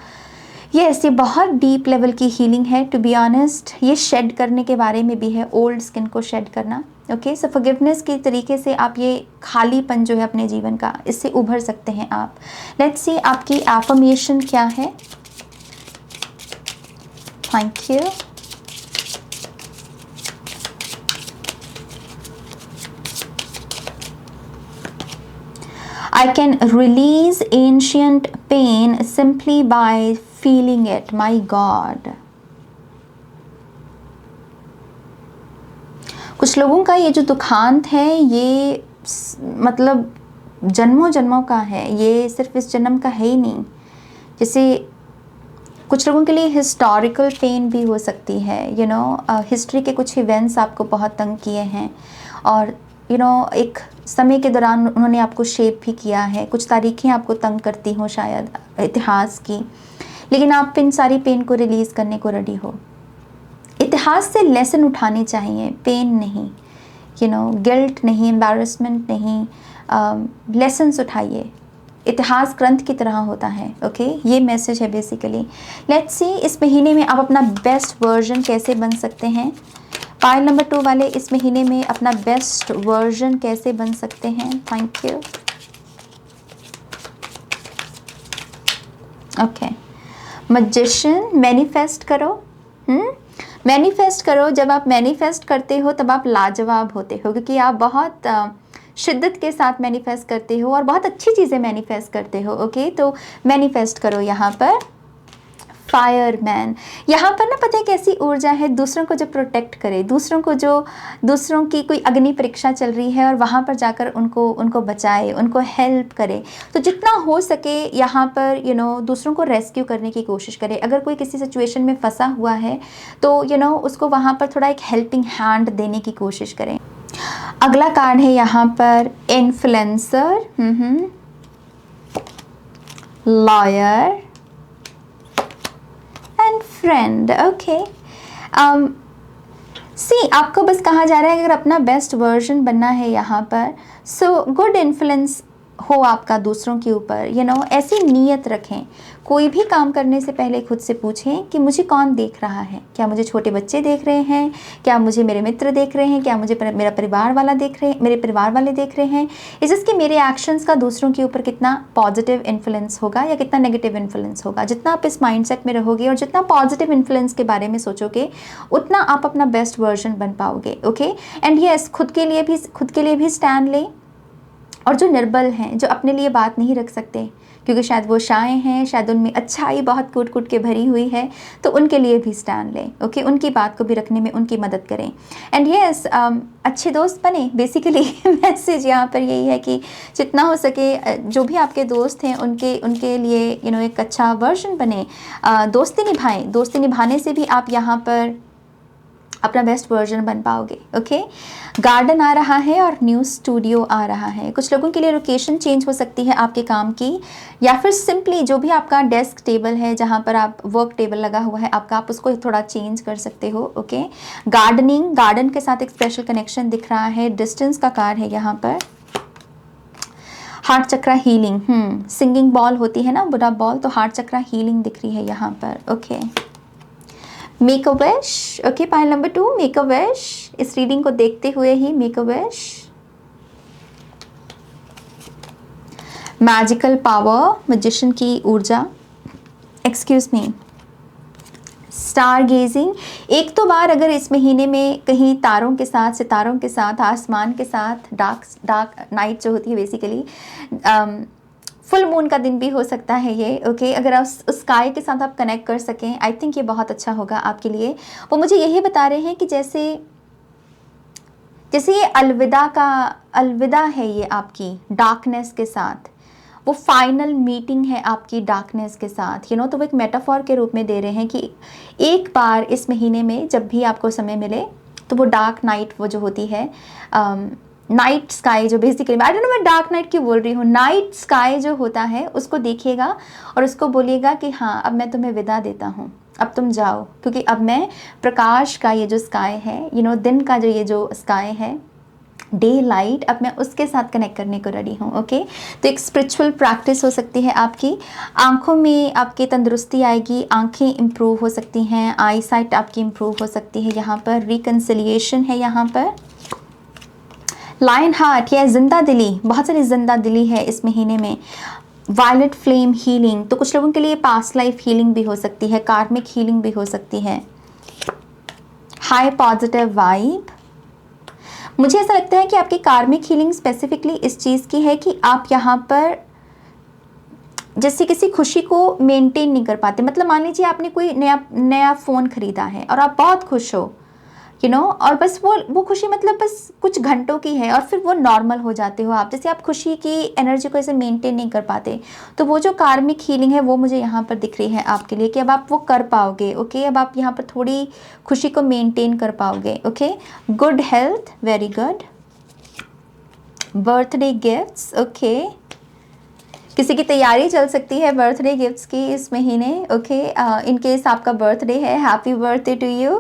यस, ये बहुत डीप लेवल की हीलिंग है। टू बी ऑनेस्ट, ये शेड करने के बारे में भी है, ओल्ड स्किन को शेड करना। ओके, सो फॉरगिवनेस के तरीके से आप ये खालीपन जो है अपने जीवन का, इससे उभर सकते हैं आप। लेट्स सी आपकी एफर्मेशन क्या है। Thank you. I can release ancient pain simply by feeling it. My God. कुछ लोगों का ये जो दुखांत है, ये मतलब जन्मों जन्मों का है, ये सिर्फ इस जन्म का है ही नहीं। जैसे कुछ लोगों के लिए हिस्टोरिकल पेन भी हो सकती है। हिस्ट्री के कुछ इवेंट्स आपको बहुत तंग किए हैं और एक समय के दौरान उन्होंने आपको शेप भी किया है। कुछ तारीखें आपको तंग करती हो शायद इतिहास की, लेकिन आप इन सारी पेन को रिलीज़ करने को रेडी हो। इतिहास से लेसन उठाने चाहिए, पेन नहीं, गिल्ट नहीं, एम्बैरसमेंट नहीं, लेसन्स उठाइए। इतिहास ग्रंथ की तरह होता है। ओके, ये मैसेज है बेसिकली। लेट्स सी इस महीने में आप अपना बेस्ट वर्जन कैसे बन सकते हैं। पाइल नंबर 2 वाले इस महीने में अपना बेस्ट वर्जन कैसे बन सकते हैं। Thank you. Okay, magician, manifest करो। मैनिफेस्ट करो। जब आप मैनिफेस्ट करते हो तब आप लाजवाब होते हो, क्योंकि आप बहुत शिद्दत के साथ मैनिफेस्ट करते हो और बहुत अच्छी चीज़ें मैनिफेस्ट करते हो। ओके, तो मैनिफेस्ट करो। यहाँ पर फायरमैन, यहाँ पर ना पता है कैसी ऊर्जा है, दूसरों को जो प्रोटेक्ट करे, दूसरों की कोई अग्नि परीक्षा चल रही है और वहाँ पर जाकर उनको बचाए, उनको हेल्प करे। तो जितना हो सके यहाँ पर दूसरों को रेस्क्यू करने की कोशिश करे। अगर कोई किसी सिचुएशन में फंसा हुआ है तो उसको वहाँ पर थोड़ा एक हेल्पिंग हैंड देने की कोशिश करें। अगला कार्ड है यहाँ पर influencer, lawyer and friend. Okay, see आपको बस कहा जा रहा है अगर अपना बेस्ट वर्जन बनना है यहाँ पर, सो गुड इन्फ्लुएंस हो आपका दूसरों के ऊपर। ऐसी नीयत रखें। कोई भी काम करने से पहले खुद से पूछें कि मुझे कौन देख रहा है। क्या मुझे छोटे बच्चे देख रहे हैं? क्या मुझे मेरे मित्र देख रहे हैं? क्या मुझे मेरे परिवार वाले देख रहे हैं? इस जिसके मेरे एक्शंस का दूसरों के ऊपर कितना पॉजिटिव इन्फ्लुएंस होगा या कितना नेगेटिव इन्फ्लुएंस होगा। जितना आप इस माइंडसेट में रहोगे और जितना पॉजिटिव इन्फ्लुएंस के बारे में सोचोगे, उतना आप अपना बेस्ट वर्जन बन पाओगे। ओके, एंड यस, खुद के लिए भी स्टैंड लें। और जो निर्बल हैं, जो अपने लिए बात नहीं रख सकते क्योंकि शायद वो शाय हैं, शायद उनमें अच्छाई बहुत कूट कूट के भरी हुई है, तो उनके लिए भी स्टैंड लें। ओके, उनकी बात को भी रखने में उनकी मदद करें। एंड यस, अच्छे दोस्त बने। बेसिकली मैसेज यहाँ पर यही है कि जितना हो सके जो भी आपके दोस्त हैं उनके लिए एक अच्छा वर्जन बने, दोस्ती निभाएं। दोस्ती निभाने से भी आप यहाँ पर अपना बेस्ट वर्जन बन पाओगे। ओके, गार्डन आ रहा है और न्यू स्टूडियो आ रहा है। कुछ लोगों के लिए लोकेशन चेंज हो सकती है आपके काम की, या फिर सिंपली जो भी आपका डेस्क टेबल है, जहाँ पर आप वर्क टेबल लगा हुआ है आपका, आप उसको थोड़ा चेंज कर सकते हो। ओके, गार्डन के साथ एक स्पेशल कनेक्शन दिख रहा है। डिस्टेंस का कार्ड है यहाँ पर। हार्ट चक्रा हीलिंग, सिंगिंग बॉल होती है ना, बुरा बॉल, तो हार्ट चक्रा हीलिंग दिख रही है यहाँ पर। Okay, make a wish. Okay, pile number 2, make a wish. इस रीडिंग को देखते हुए ही make a wish. Magical power, magician की ऊर्जा, एक्सक्यूज मी, स्टार गेजिंग। एक तो बार अगर इस महीने में कहीं तारों के साथ, सितारों के साथ, आसमान के साथ, डार्क नाइट जो होती है बेसिकली, फुल मून का दिन भी हो सकता है ये, ओके। अगर आप उस स्काई के साथ आप कनेक्ट कर सकें, आई थिंक ये बहुत अच्छा होगा आपके लिए। वो मुझे यही बता रहे हैं कि जैसे ये अलविदा है ये आपकी डार्कनेस के साथ, वो फाइनल मीटिंग है आपकी डार्कनेस के साथ, तो वो एक मेटाफॉर के रूप में दे रहे हैं कि एक बार इस महीने में जब भी आपको समय मिले तो वो डार्क नाइट, वो जो होती है नाइट स्काई, जो बेसिकली आई डोंट नो मैं डार्क नाइट क्यों बोल रही हूँ, नाइट स्काई जो होता है उसको देखिएगा और उसको बोलिएगा कि हाँ अब मैं तुम्हें विदा देता हूँ, अब तुम जाओ, क्योंकि अब मैं प्रकाश का ये जो स्काई है, दिन का जो ये जो स्काई है, डे लाइट, अब मैं उसके साथ कनेक्ट करने को रेडी हूँ, ओके। तो एक स्पिरिचुअल प्रैक्टिस हो सकती है आपकी। आंखों में आपकी तंदुरुस्ती आएगी, आंखें इम्प्रूव हो सकती हैं, आई साइट आपकी इम्प्रूव हो सकती है, यहाँ पर रिकन्सिलिएशन है, यहाँ पर लायन हार्ट, यह जिंदा दिली, बहुत सारी जिंदा दिली है इस महीने में। वायलेट फ्लेम हीलिंग, तो कुछ लोगों के लिए पास्ट लाइफ हीलिंग भी हो सकती है, कार्मिक हीलिंग भी हो सकती है। हाई पॉजिटिव वाइब, मुझे ऐसा लगता है कि आपकी कार्मिक हीलिंग स्पेसिफिकली इस चीज़ की है कि आप यहाँ पर जैसे किसी खुशी को मेंटेन नहीं कर पाते। मतलब मान लीजिए आपने कोई नया फ़ोन ख़रीदा है और आप बहुत खुश हो, और बस वो खुशी मतलब बस कुछ घंटों की है और फिर वो नॉर्मल हो जाते हो आप, जैसे आप खुशी की एनर्जी को ऐसे मेंटेन नहीं कर पाते। तो वो जो कार्मिक हीलिंग है वो मुझे यहाँ पर दिख रही है आपके लिए कि अब आप वो कर पाओगे, ओके। अब आप यहाँ पर थोड़ी खुशी को मेंटेन कर पाओगे, okay. Good health, very good. Birthday gifts, okay. किसी की तैयारी चल सकती है बर्थडे गिफ्ट्स की इस महीने, ओके। इन केस आपका बर्थडे है, हैप्पी बर्थडे टू यू,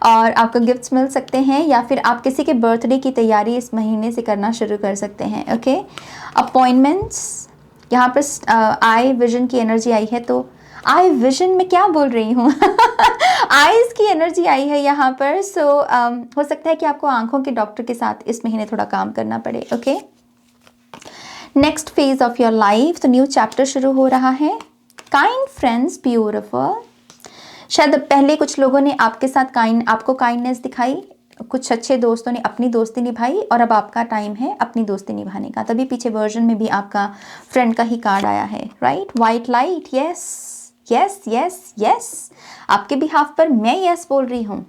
और आपको गिफ्ट्स मिल सकते हैं, या फिर आप किसी के बर्थडे की तैयारी इस महीने से करना शुरू कर सकते हैं, ओके। अपॉइंटमेंट्स, यहाँ पर आई विजन की एनर्जी आई है, तो आई विजन में क्या बोल रही हूँ आईज की एनर्जी आई है यहाँ पर। सो हो सकता है कि आपको आंखों के डॉक्टर के साथ इस महीने थोड़ा काम करना पड़े, okay. Next phase of your life, तो न्यू चैप्टर शुरू हो रहा है। Kind friends, beautiful. शायद पहले कुछ लोगों ने आपके साथ आपको काइंडनेस दिखाई, कुछ अच्छे दोस्तों ने अपनी दोस्ती निभाई, और अब आपका टाइम है अपनी दोस्ती निभाने का। तभी पीछे वर्जन में भी आपका फ्रेंड का ही कार्ड आया है, right. White light, yes yes yes yes, आपके बिहाफ पर मैं यस बोल रही हूँ।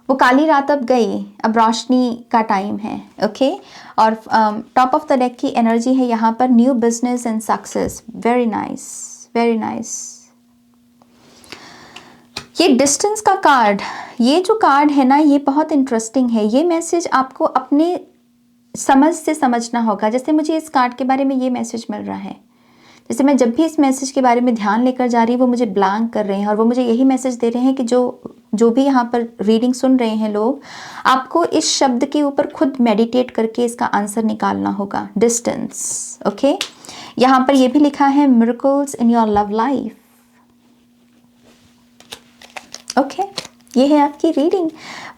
वो काली रात अब गई, अब रोशनी का टाइम है, ओके। और टॉप ऑफ द डेक की एनर्जी है यहाँ पर new business and success, very nice very nice. ये डिस्टेंस का कार्ड, ये जो कार्ड है ना, ये बहुत इंटरेस्टिंग है। ये मैसेज आपको अपने समझ से समझना होगा। जैसे मुझे इस कार्ड के बारे में ये मैसेज मिल रहा है, जैसे मैं जब भी इस मैसेज के बारे में ध्यान लेकर जा रही हूँ वो मुझे ब्लैंक कर रहे हैं, और वो मुझे यही मैसेज दे रहे हैं कि जो भी यहाँ पर रीडिंग सुन रहे हैं लोग, आपको इस शब्द के ऊपर खुद मेडिटेट करके इसका आंसर निकालना होगा। Distance, okay. यहाँ पर ये भी लिखा है miracles in your love life, okay. ये है आपकी रीडिंग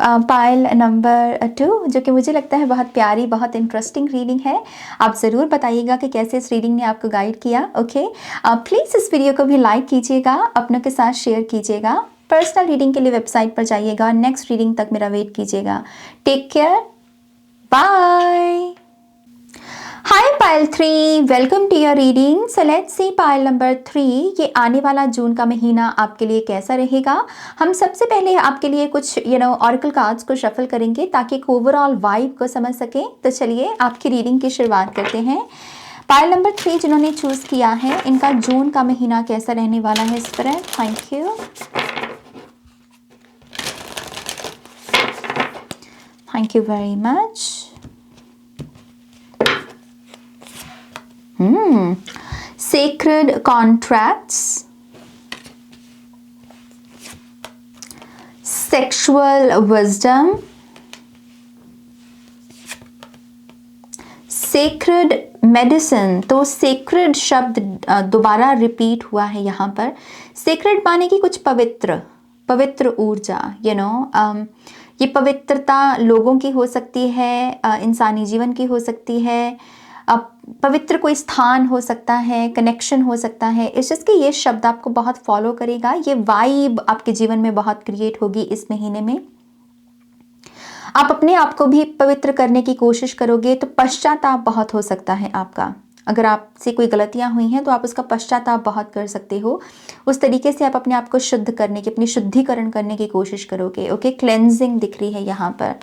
पाइल नंबर 2, जो कि मुझे लगता है बहुत प्यारी, बहुत इंटरेस्टिंग रीडिंग है। आप ज़रूर बताइएगा कि कैसे इस रीडिंग ने आपको गाइड किया, ओके। प्लीज़ इस वीडियो को भी लाइक कीजिएगा, अपनों के साथ शेयर कीजिएगा। पर्सनल रीडिंग के लिए वेबसाइट पर जाइएगा, नेक्स्ट रीडिंग तक मेरा वेट कीजिएगा। Take care, bye. Hi pile 3, welcome to your reading. So let's see pile number 3, ये आने वाला जून का महीना आपके लिए कैसा रहेगा। हम सबसे पहले आपके लिए कुछ ऑरेकल कार्ड्स को शफल करेंगे ताकि एक ओवरऑल वाइब को समझ सकें। तो चलिए आपकी रीडिंग की शुरुआत करते हैं। पाइल नंबर 3 जिन्होंने चूज़ किया है, इनका जून का महीना कैसा रहने वाला है spirit, thank you, thank you very much. Sacred contracts, sexual wisdom, sacred medicine। तो sacred शब्द दोबारा रिपीट हुआ है यहाँ पर। sacred माने कि कुछ पवित्र ऊर्जा, ये पवित्रता लोगों की हो सकती है, इंसानी जीवन की हो सकती है, पवित्र कोई स्थान हो सकता है, कनेक्शन हो सकता है। इस चीज़ कि ये शब्द आपको बहुत फॉलो करेगा, ये वाइब आपके जीवन में बहुत क्रिएट होगी इस महीने में। आप अपने आप को भी पवित्र करने की कोशिश करोगे तो पश्चाताप बहुत हो सकता है आपका। अगर आपसे कोई गलतियां हुई हैं तो आप उसका पश्चाताप बहुत कर सकते हो। उस तरीके से आप अपने आप को शुद्ध करने की, अपनी शुद्धिकरण करने की कोशिश करोगे। ओके, क्लेंजिंग दिख रही है यहाँ पर।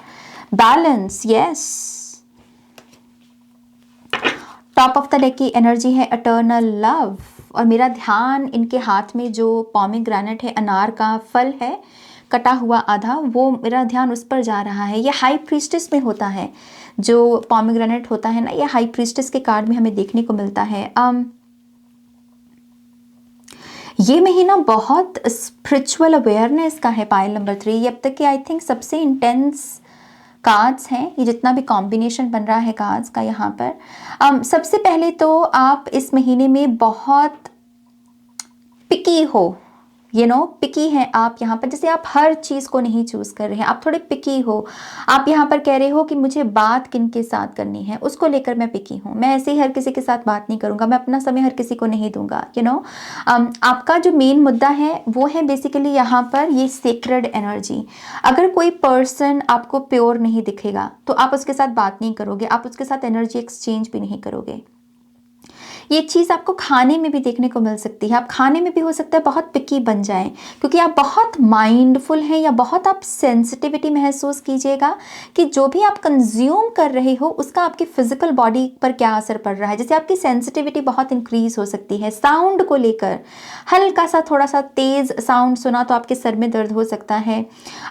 Balance, yes. Top of the deck की एनर्जी है इटर्नल लव, और मेरा ध्यान इनके हाथ में जो पोमेग्रेनेट है, अनार का फल है कटा हुआ आधा, वो मेरा ध्यान उस पर जा रहा है। ये हाई प्रीस्टेस में होता है, जो पोमेग्रेनेट होता है ना, ये हाई प्रीस्टेस के कार्ड में हमें देखने को मिलता है। ये महीना बहुत स्पिरिचुअल अवेयरनेस का है, पाइल नंबर 3। ये अब तक कि आई थिंक सबसे इंटेंस कार्ड्स हैं, ये जितना भी कॉम्बिनेशन बन रहा है कार्ड्स का यहाँ पर। सबसे पहले तो आप इस महीने में बहुत पिकी हो, पिकी हैं आप यहाँ पर। जैसे आप हर चीज़ को नहीं चूज़ कर रहे हैं, आप थोड़े पिकी हो। आप यहाँ पर कह रहे हो कि मुझे बात किन के साथ करनी है, उसको लेकर मैं पिकी हूँ। मैं ऐसे ही हर किसी के साथ बात नहीं करूँगा, मैं अपना समय हर किसी को नहीं दूंगा। आपका जो मेन मुद्दा है वो है बेसिकली यहाँ पर ये सेक्रेड एनर्जी। अगर कोई पर्सन आपको प्योर नहीं दिखेगा तो आप उसके साथ बात नहीं करोगे, आप उसके साथ एनर्जी एक्सचेंज भी नहीं करोगे। ये चीज़ आपको खाने में भी देखने को मिल सकती है। आप खाने में भी हो सकता है बहुत पिकी बन जाएं, क्योंकि आप बहुत माइंडफुल हैं, या बहुत आप सेंसिटिविटी महसूस कीजिएगा कि जो भी आप कंज्यूम कर रहे हो उसका आपकी फिजिकल बॉडी पर क्या असर पड़ रहा है। जैसे आपकी सेंसिटिविटी बहुत इंक्रीज हो सकती है साउंड को लेकर। हल्का सा थोड़ा सा तेज साउंड सुना तो आपके सर में दर्द हो सकता है,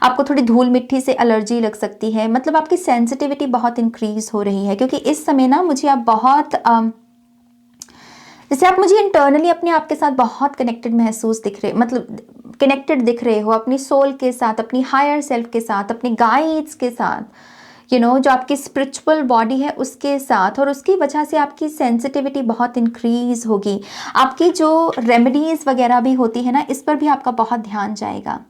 आपको थोड़ी धूल मिट्टी से एलर्जी लग सकती है। मतलब आपकी सेंसिटिविटी बहुत इंक्रीज हो रही है, क्योंकि इस समय ना मुझे आप बहुत जैसे आप मुझे इंटरनली अपने आप के साथ बहुत कनेक्टेड महसूस दिख रहे, मतलब कनेक्टेड दिख रहे हो अपनी सोल के साथ, अपनी हायर सेल्फ के साथ, अपने गाइड्स के साथ, जो आपकी स्पिरिचुअल बॉडी है उसके साथ। और उसकी वजह से आपकी सेंसिटिविटी बहुत इंक्रीज होगी। आपकी जो रेमेडीज वगैरह भी होती है ना, इस पर भी आपका बहुत ध्यान जाएगा।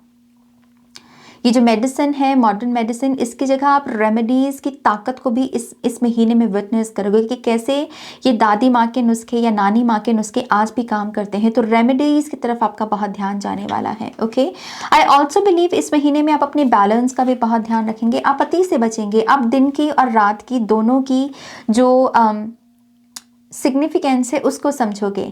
ये जो मेडिसिन है, मॉडर्न मेडिसिन, इसकी जगह आप रेमेडीज़ की ताकत को भी इस महीने में विटनेस करोगे कि कैसे ये दादी माँ के नुस्खे या नानी माँ के नुस्खे आज भी काम करते हैं। तो रेमेडीज़ की तरफ आपका बहुत ध्यान जाने वाला है। ओके, आई ऑल्सो बिलीव इस महीने में आप अपने बैलेंस का भी बहुत ध्यान रखेंगे। आप अति से बचेंगे। आप दिन की और रात की दोनों की जो सिग्निफिकेंस है उसको समझोगे।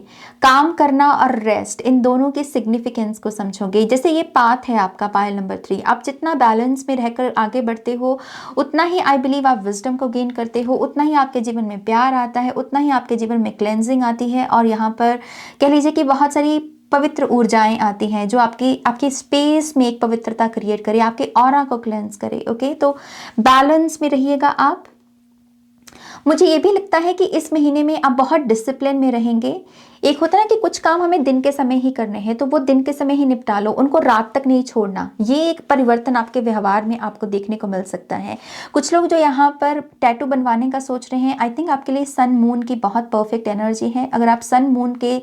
काम करना और रेस्ट, इन दोनों के सिग्निफिकेंस को समझोगे। जैसे ये पाथ है आपका, पाइल नंबर 3। आप जितना बैलेंस में रहकर आगे बढ़ते हो उतना ही आई बिलीव आप विजडम को गेन करते हो, उतना ही आपके जीवन में प्यार आता है, उतना ही आपके जीवन में क्लेंजिंग आती है। और यहाँ पर कह लीजिए कि बहुत सारी पवित्र ऊर्जाएं आती हैं जो आपकी स्पेस में एक पवित्रता क्रिएट करे, आपके ऑरा को क्लेंस करे। ओके, तो बैलेंस में रहिएगा आप। मुझे ये भी लगता है कि इस महीने में आप बहुत डिसिप्लिन में रहेंगे। एक होता है ना कि कुछ काम हमें दिन के समय ही करने हैं, तो वो दिन के समय ही निपटा लो, उनको रात तक नहीं छोड़ना। ये एक परिवर्तन आपके व्यवहार में आपको देखने को मिल सकता है। कुछ लोग जो यहाँ पर टैटू बनवाने का सोच रहे हैं, आई थिंक आपके लिए सन मून की बहुत परफेक्ट एनर्जी है। अगर आप सन मून के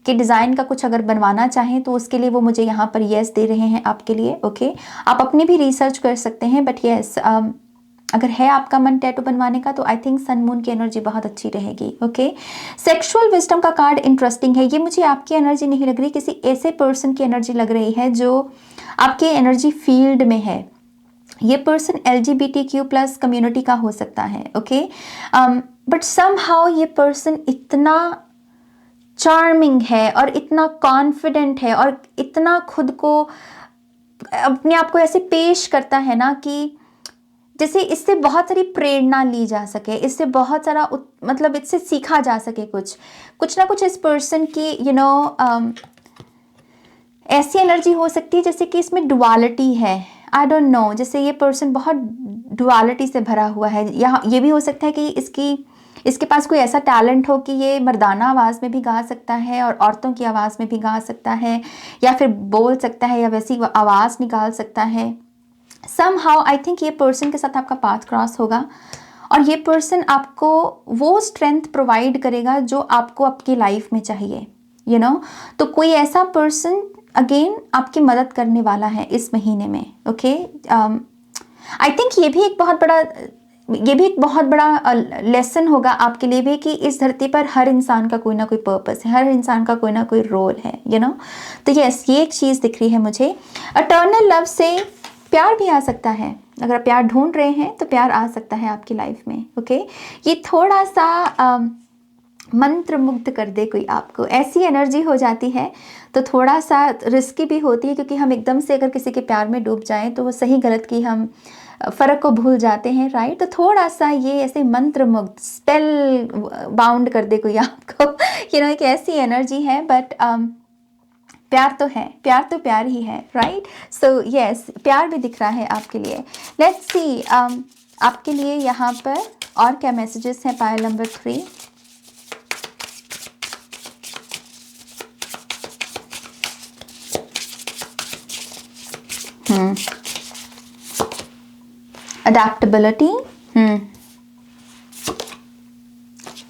डिज़ाइन का कुछ अगर बनवाना चाहें तो उसके लिए वो मुझे यहाँ पर येस दे रहे हैं आपके लिए। ओके, आप अपनी भी रिसर्च कर सकते हैं, बट येस अगर है आपका मन टैटू बनवाने का तो आई थिंक सन मून की एनर्जी बहुत अच्छी रहेगी। ओके, सेक्सुअल विजडम का कार्ड इंटरेस्टिंग है। ये मुझे आपकी एनर्जी नहीं लग रही, किसी ऐसे पर्सन की एनर्जी लग रही है जो आपके एनर्जी फील्ड में है। ये पर्सन LGBTQ+ कम्युनिटी का हो सकता है। ओके, बट समहाउ ये पर्सन इतना चार्मिंग है और इतना कॉन्फिडेंट है और इतना खुद को अपने आप को ऐसे पेश करता है ना कि जैसे इससे बहुत सारी प्रेरणा ली जा सके, इससे बहुत सारा मतलब इससे सीखा जा सके कुछ ना कुछ। इस पर्सन की ऐसी एनर्जी हो सकती है जैसे कि इसमें डुअलिटी है। आई डोंट नो, जैसे ये पर्सन बहुत डुअलिटी से भरा हुआ है। यहाँ ये भी हो सकता है कि इसके पास कोई ऐसा टैलेंट हो कि ये मर्दाना आवाज़ में भी गा सकता है और औरतों की आवाज़ में भी गा सकता है, या फिर बोल सकता है या वैसी आवाज़ निकाल सकता है। समहाउ आई थिंक ये पर्सन के साथ आपका पाथ क्रॉस होगा और ये पर्सन आपको वो स्ट्रेंथ प्रोवाइड करेगा जो आपको आपकी लाइफ में चाहिए। तो कोई ऐसा पर्सन अगेन आपकी मदद करने वाला है इस महीने में। ओके, आई थिंक ये भी एक बहुत बड़ा ये भी एक बहुत बड़ा लेसन होगा आपके लिए भी कि इस धरती पर हर इंसान का कोई ना कोई पर्पस है, हर इंसान का कोई ना कोई रोल है, तो यस, ये एक चीज़ दिख रही है मुझे। अटर्नल लव से प्यार भी आ सकता है। अगर आप प्यार ढूंढ रहे हैं तो प्यार आ सकता है आपकी लाइफ में। ओके, ये थोड़ा सा मंत्र मुग्ध कर दे कोई आपको, ऐसी एनर्जी हो जाती है। तो थोड़ा सा रिस्की भी होती है, क्योंकि हम एकदम से अगर किसी के प्यार में डूब जाएं तो वो सही गलत की हम फ़र्क को भूल जाते हैं, राइट। तो थोड़ा सा ये ऐसे मंत्र मुग्ध, स्पेल बाउंड कर दे कोई आपको, एक ऐसी एनर्जी है। बट प्यार तो है, प्यार तो प्यार ही है, राइट। सो यस, प्यार भी दिख रहा है आपके लिए। लेट्स सी आपके लिए यहाँ पर और क्या मैसेजेस हैं pile number 3। Adaptability,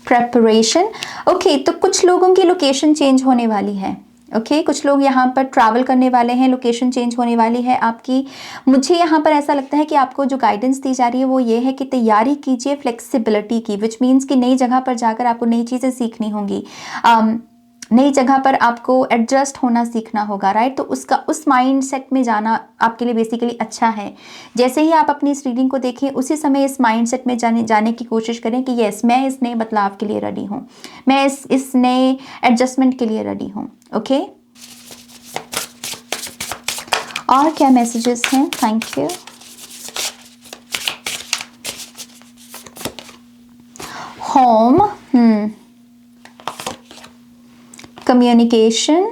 preparation. Okay, तो कुछ लोगों की लोकेशन चेंज होने वाली है। ओके, कुछ लोग यहाँ पर ट्रैवल करने वाले हैं, लोकेशन चेंज होने वाली है आपकी। मुझे यहाँ पर ऐसा लगता है कि आपको जो गाइडेंस दी जा रही है वो ये है कि तैयारी कीजिए फ्लेक्सिबिलिटी की, विच मीन्स कि नई जगह पर जाकर आपको नई चीज़ें सीखनी होंगी, नई जगह पर आपको एडजस्ट होना सीखना होगा, राइट। तो उस माइंड सेट में जाना आपके लिए बेसिकली अच्छा है। जैसे ही आप अपनी इस रीडिंग को देखें उसी समय इस माइंड सेट में जाने की कोशिश करें कि यस, मैं इस नए बदलाव के लिए रेडी हूँ, मैं इस नए एडजस्टमेंट के लिए रेडी हूँ। ओके, और क्या मैसेजेस हैं? Thank you. Home, communication,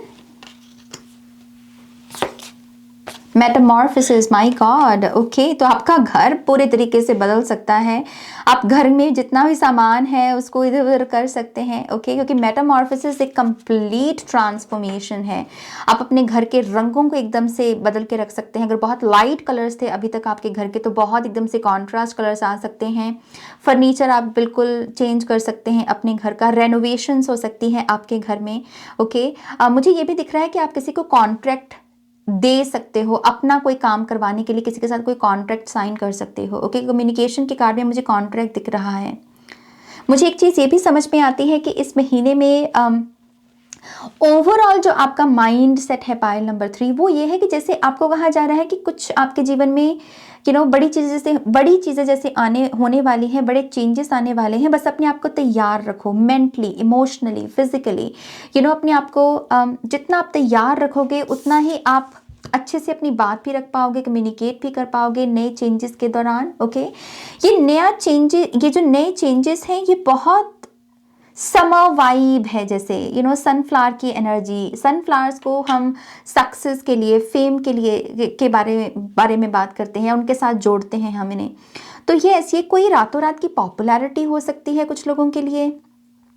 Metamorphosis, my God. Okay, तो आपका घर पूरे तरीके से बदल सकता है। आप घर में जितना भी सामान है उसको इधर उधर कर सकते हैं। ओके, क्योंकि मेटामॉर्फोसिस एक कंप्लीट ट्रांसफॉर्मेशन है। आप अपने घर के रंगों को एकदम से बदल के रख सकते हैं। अगर बहुत लाइट कलर्स थे अभी तक आपके घर के, तो बहुत एकदम से कॉन्ट्रास्ट कलर्स आ सकते हैं। फर्नीचर आप बिल्कुल चेंज कर सकते हैं अपने घर का, रेनोवेशंस हो सकती हैं आपके घर में। ओके, मुझे ये भी दिख रहा है कि आप किसी को कॉन्ट्रैक्ट दे सकते हो, अपना कोई काम करवाने के लिए किसी के साथ कोई कॉन्ट्रैक्ट साइन कर सकते हो। ओके, कम्युनिकेशन के कार्ड में मुझे कॉन्ट्रैक्ट दिख रहा है। मुझे एक चीज़ ये भी समझ में आती है कि इस महीने में ओवरऑल जो आपका माइंड सेट है पायल नंबर 3, वो ये है कि जैसे आपको कहा जा रहा है कि कुछ आपके जीवन में बड़ी चीज़ें जैसे होने वाली हैं, बड़े चेंजेस आने वाले हैं। बस अपने आप को तैयार रखो, मेंटली, इमोशनली, फिजिकली, अपने आप को जितना आप तैयार रखोगे उतना ही आप अच्छे से अपनी बात भी रख पाओगे, कम्युनिकेट भी कर पाओगे नए चेंजेस के दौरान। ओके, ये जो नए चेंजेस हैं ये बहुत समर वाइब है, जैसे सनफ्लावर की एनर्जी। सनफ्लावर्स को हम सक्सेस के लिए, फेम के लिए के बारे में बात करते हैं, उनके साथ जोड़ते हैं हम इन्हें। तो ये कोई रातों रात की पॉपुलैरिटी हो सकती है कुछ लोगों के लिए,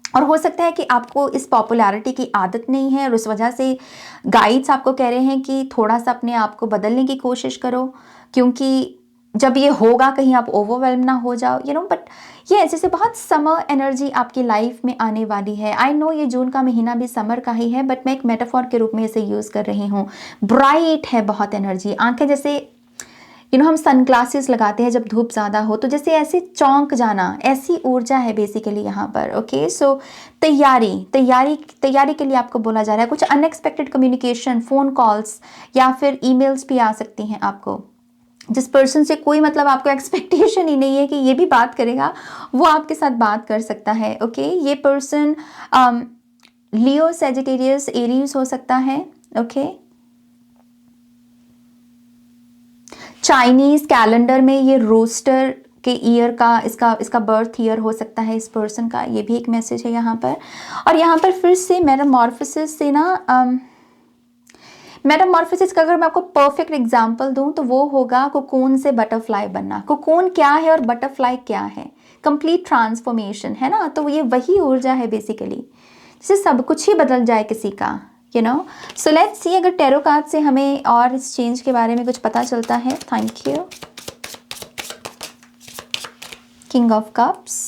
और हो सकता है कि आपको इस पॉपुलैरिटी की आदत नहीं है और उस वजह से गाइड्स आपको कह रहे हैं कि थोड़ा सा अपने आप को बदलने की कोशिश करो, क्योंकि जब ये होगा कहीं आप ओवरवेल्म ना हो जाओ, बट ये जैसे बहुत समर एनर्जी आपकी लाइफ में आने वाली है। आई नो ये जून का महीना भी समर का ही है, बट मैं एक मेटाफॉर के रूप में इसे यूज़ कर रही हूँ। ब्राइट है बहुत एनर्जी, आंखें जैसे हम सनग्लासेस लगाते हैं जब धूप ज़्यादा हो, तो जैसे ऐसे चौंक जाना, ऐसी ऊर्जा है बेसिकली यहाँ पर। ओके, सो तैयारी के लिए आपको बोला जा रहा है। कुछ अनएक्सपेक्टेड कम्युनिकेशन, फ़ोन कॉल्स या फिर ईमेल्स भी आ सकती हैं आपको। जिस पर्सन से कोई आपको एक्सपेक्टेशन ही नहीं है कि ये भी बात करेगा, वो आपके साथ बात कर सकता है। ओके, ये पर्सन लियो, सेजिटेरियस, एरीज हो सकता है। ओके, चाइनीज कैलेंडर में ये रोस्टर के ईयर का इसका बर्थ ईयर हो सकता है इस पर्सन का, ये भी एक मैसेज है यहाँ पर। और यहाँ पर फिर से मेटामॉर्फोसिस से मेटामॉर्फोसिस का अगर मैं आपको परफेक्ट एग्जांपल दूं तो वो होगा कोकून से बटरफ्लाई बनना। कोकून क्या है और बटरफ्लाई क्या है? कंप्लीट ट्रांसफॉर्मेशन है ना। तो ये वही ऊर्जा है बेसिकली, जिससे सब कुछ ही बदल जाए किसी का, सो लेट्स सी अगर टैरो कार्ड से हमें और इस चेंज के बारे में कुछ पता चलता है। Thank you. King of cups.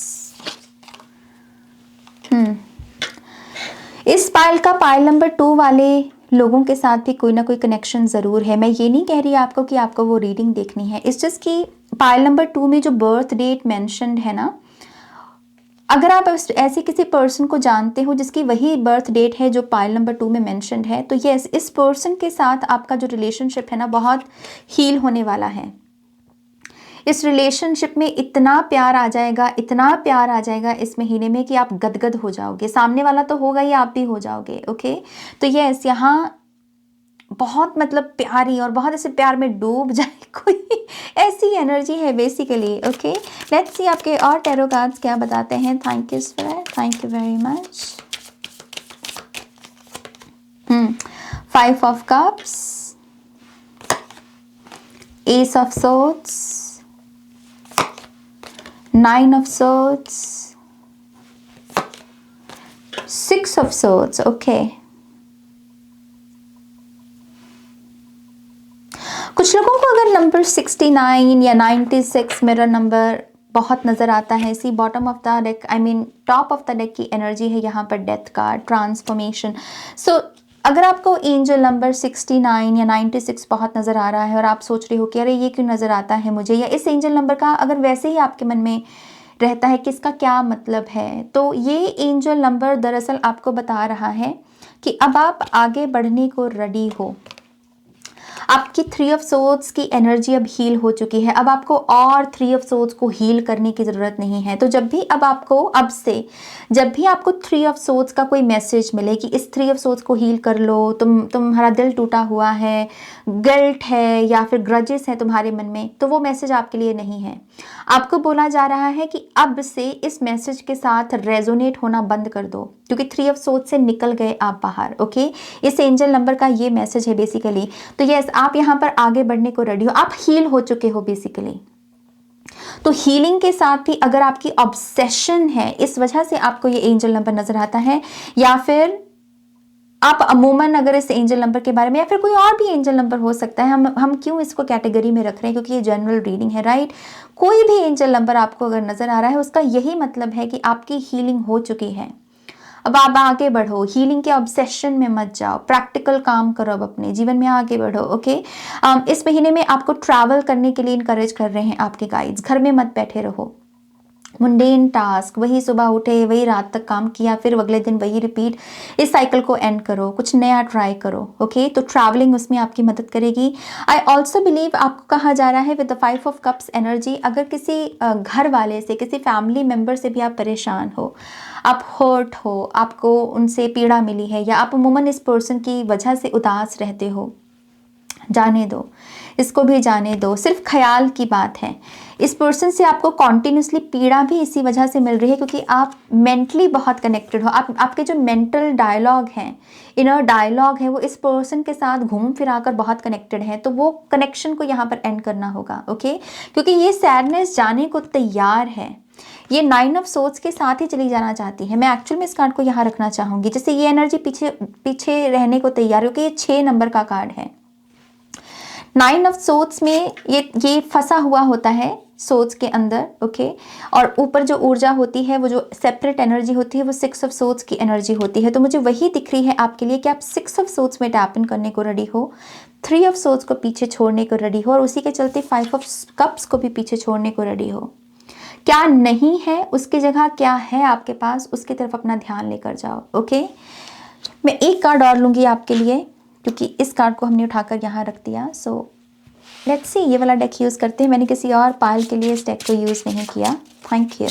इस पाइल नंबर 2 वाले लोगों के साथ भी कोई ना कोई कनेक्शन ज़रूर है। मैं ये नहीं कह रही आपको कि आपको वो रीडिंग देखनी है, इट्स जस्ट कि पाइल नंबर 2 में जो बर्थ डेट मेंशन्ड है ना, अगर आप ऐसे किसी पर्सन को जानते हो जिसकी वही बर्थ डेट है जो पाइल नंबर 2 में मेंशन्ड है, तो यस, इस पर्सन के साथ आपका जो रिलेशनशिप है ना बहुत हील होने वाला है। इस रिलेशनशिप में इतना प्यार आ जाएगा, इतना प्यार आ जाएगा इस महीने में कि आप गदगद हो जाओगे। सामने वाला तो होगा ही, आप भी हो जाओगे। ओके, तो यस, यहाँ बहुत मतलब प्यारी और बहुत ऐसे प्यार में डूब जाए कोई, ऐसी एनर्जी है बेसिकली। ओके, लेट्स सी आपके और टैरो कार्ड्स क्या बताते हैं। Thank you sir, thank you very much. 5 of cups, S of swords, 9 of swords, 6 of swords. Okay, कुछ लोगों को अगर नंबर 69 या 96 मिरर नंबर बहुत नज़र आता है, इसी bottom of the deck, I mean top of the deck की एनर्जी है यहाँ पर डेथ कार्ड, ट्रांसफॉर्मेशन। सो अगर आपको एंजल नंबर 69 या 96 बहुत नज़र आ रहा है और आप सोच रहे हो कि अरे ये क्यों नज़र आता है मुझे, या इस एंजल नंबर का अगर वैसे ही आपके मन में रहता है कि इसका क्या मतलब है, तो ये एंजल नंबर दरअसल आपको बता रहा है कि अब आप आगे बढ़ने को रेडी हो। आपकी 3 ऑफ सोर्ड्स की एनर्जी अब हील हो चुकी है। अब आपको और 3 ऑफ सोर्ड्स को हील करने की ज़रूरत नहीं है। तो जब भी अब आपको अब से जब भी आपको 3 ऑफ सोर्ड्स का कोई मैसेज मिले कि इस 3 ऑफ सोर्ड्स को हील कर लो, तुम्हारा दिल टूटा हुआ है, गिल्ट है या फिर ग्रजेस है तुम्हारे मन में, तो वो मैसेज आपके लिए नहीं है। आपको बोला जा रहा है कि अब से इस मैसेज के साथ रेजोनेट होना बंद कर दो, क्योंकि 3 ऑफ सोर्ड्स से निकल गए आप बाहर। ओके, इस एंजल नंबर का ये मैसेज है बेसिकली। तो यस, आप यहाँ पर आगे बढ़ने को रेडी हो, आप हील हो चुके हो बेसिकली। तो हीलिंग के साथ ही अगर आपकी ऑब्सेशन है, इस वजह से आपको ये एंजल नंबर नजर आता है, या फिर आप अमूमन अगर इस एंजल नंबर के बारे में, या फिर कोई और भी एंजल नंबर हो सकता है, हम क्यों इसको कैटेगरी में रख रहे हैं, क्योंकि ये जनरल रीडिंग है, राइट। कोई भी एंजल नंबर आपको अगर नजर आ रहा है, उसका यही मतलब है कि आपकी हीलिंग हो चुकी है। अब आप आगे बढ़ो, हीलिंग के ऑब्सेशन में मत जाओ, प्रैक्टिकल काम करो, अब अपने जीवन में आगे बढ़ो। ओके, इस महीने में आपको ट्रैवल करने के लिए इनकरेज कर रहे हैं आपके गाइड्स। घर में मत बैठे रहो, मुंडेन टास्क, वही सुबह उठे वही रात तक काम किया फिर अगले दिन वही रिपीट, इस साइकिल को एंड करो, कुछ नया ट्राई करो। ओके, तो ट्रैवलिंग उसमें आपकी मदद करेगी। आई ऑल्सो बिलीव आपको कहा जा रहा है with the 5 of cups energy, अगर किसी घर वाले से, किसी फैमिली मेम्बर से भी आप परेशान हो, आप हर्ट हो, आपको उनसे पीड़ा मिली है, या आप अमूमन इस पर्सन की वजह से उदास रहते हो, जाने दो, इसको भी जाने दो, सिर्फ ख्याल की बात है। इस पर्सन से आपको कॉन्टिन्यूसली पीड़ा भी इसी वजह से मिल रही है क्योंकि आप मेंटली बहुत कनेक्टेड हो। आपके जो मेंटल डायलॉग हैं, इनर डायलॉग है, वो इस पर्सन के साथ घूम फिरा कर बहुत कनेक्टेड है। तो वो कनेक्शन को यहाँ पर एंड करना होगा। ओके, क्योंकि ये सैडनेस जाने को तैयार है, ये 9 ऑफ सोर्ड्स के साथ ही चली जाना चाहती है। मैं एक्चुअल में इस कार्ड को यहाँ रखना चाहूँगी, जैसे ये एनर्जी पीछे रहने को तैयार है, क्योंकि ये 6 नंबर का कार्ड है। 9 ऑफ सोर्ड्स में ये फंसा हुआ होता है सोर्ड्स के अंदर। ओके, और ऊपर जो ऊर्जा होती है, वो जो सेपरेट एनर्जी होती है, वो 6 ऑफ सोर्ड्स की एनर्जी होती है। तो मुझे वही दिख रही है आपके लिए कि आप 6 ऑफ सोर्ड्स में टैप इन करने को रेडी हो, 3 ऑफ सोर्ड्स को पीछे छोड़ने को रेडी हो, और उसी के चलते 5 ऑफ कप्स को भी पीछे छोड़ने को रेडी हो। क्या नहीं है उसकी जगह क्या है आपके पास, उसकी तरफ अपना ध्यान लेकर जाओ। ओके, मैं एक कार्ड और लूँगी आपके लिए, क्योंकि इस कार्ड को हमने उठाकर यहाँ रख दिया। सो लेट्स सी, ये वाला डेक यूज़ करते हैं। मैंने किसी और पायल के लिए इस डेक को यूज़ नहीं किया। Thank you.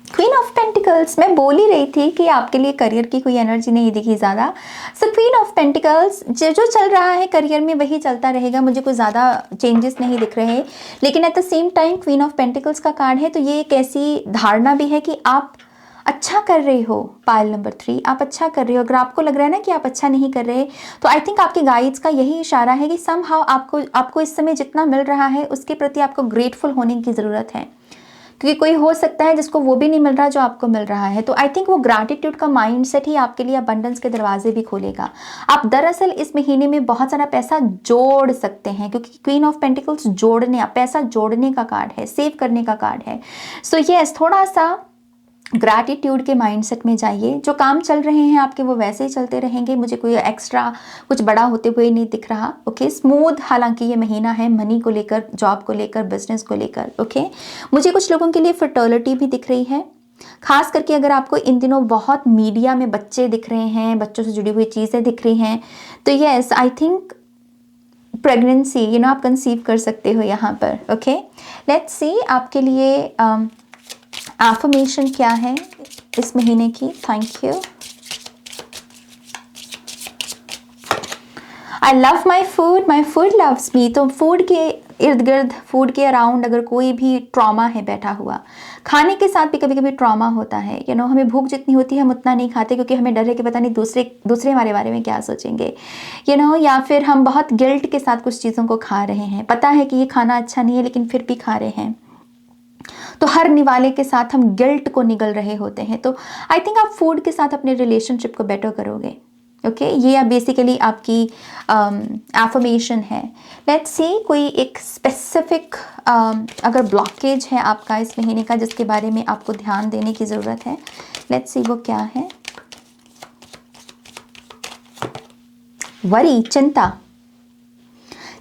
Queen of pentacles, मैं बोल ही रही थी कि आपके लिए करियर की कोई एनर्जी नहीं दिखी ज़्यादा। सो क्वीन ऑफ पेंटिकल्स, जो चल रहा है करियर में वही चलता रहेगा, मुझे कोई ज़्यादा चेंजेस नहीं दिख रहे। लेकिन at the same time queen of pentacles का कार्ड है, तो ये एक ऐसी धारणा भी है कि आप अच्छा कर रहे हो। पायल नंबर 3, आप अच्छा कर रहे हो। अगर आपको लग रहा है ना कि आप अच्छा नहीं कर रहे, तो आई थिंक आपके गाइड्स का यही इशारा है कि समहाउ आपको इस समय जितना मिल रहा है उसके प्रति आपको ग्रेटफुल होने की ज़रूरत है, क्योंकि कोई हो सकता है जिसको वो भी नहीं मिल रहा जो आपको मिल रहा है। तो आई थिंक वो ग्रैटिट्यूड का माइंडसेट ही आपके लिए अबंडेंस के दरवाजे भी खोलेगा। आप दरअसल इस महीने में बहुत सारा पैसा जोड़ सकते हैं, क्योंकि क्वीन ऑफ पेंटिकल्स जोड़ने, पैसा जोड़ने का कार्ड है, सेव करने का कार्ड है। सो यस, थोड़ा सा ग्रैटिट्यूड के माइंडसेट में जाइए। जो काम चल रहे हैं आपके वो वैसे ही चलते रहेंगे, मुझे कोई एक्स्ट्रा कुछ बड़ा होते हुए नहीं दिख रहा। ओके, स्मूथ हालांकि ये महीना है मनी को लेकर, जॉब को लेकर, बिजनेस को लेकर। ओके, मुझे कुछ लोगों के लिए फर्टिलिटी भी दिख रही है, खास करके अगर आपको इन दिनों बहुत मीडिया में बच्चे दिख रहे हैं, बच्चों से जुड़ी हुई चीज़ें दिख रही हैं, तो यस आई थिंक प्रेगनेंसी आप कंसीव कर सकते हो यहाँ पर। ओके, लेट्स सी आपके लिए एफर्मेशन क्या है इस महीने की। Thank you. I love my food loves me. तो फूड के इर्द गिर्द, फूड के अराउंड अगर कोई भी ट्रॉमा है बैठा हुआ, खाने के साथ भी कभी कभी ट्रॉमा होता है। हमें भूख जितनी होती है हम उतना नहीं खाते, क्योंकि हमें डर है कि पता नहीं दूसरे हमारे बारे में क्या सोचेंगे। या फिर हम बहुत गिल्ट के साथ कुछ चीज़ों को खा रहे हैं, पता है कि ये खाना अच्छा नहीं है लेकिन फिर भी खा रहे हैं। तो हर निवाले के साथ हम गिल्ट को निगल रहे होते हैं। तो आई थिंक आप फूड के साथ अपने रिलेशनशिप को बेटर करोगे। ओके, ये बेसिकली आपकी एफर्मेशन है। लेट्स सी कोई एक स्पेसिफिक अगर ब्लॉकेज है आपका इस महीने का जिसके बारे में आपको ध्यान देने की ज़रूरत है। लेट्स सी वो क्या है। वरी,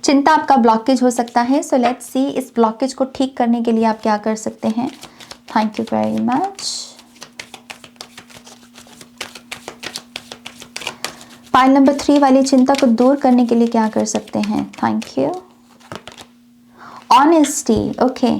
चिंता आपका ब्लॉकेज हो सकता है। सो लेट्स सी इस ब्लॉकेज को ठीक करने के लिए आप क्या कर सकते हैं। Thank you very much. Pile number 3 वाली चिंता को दूर करने के लिए क्या कर सकते हैं। Thank you. ऑनेस्टी। ओके,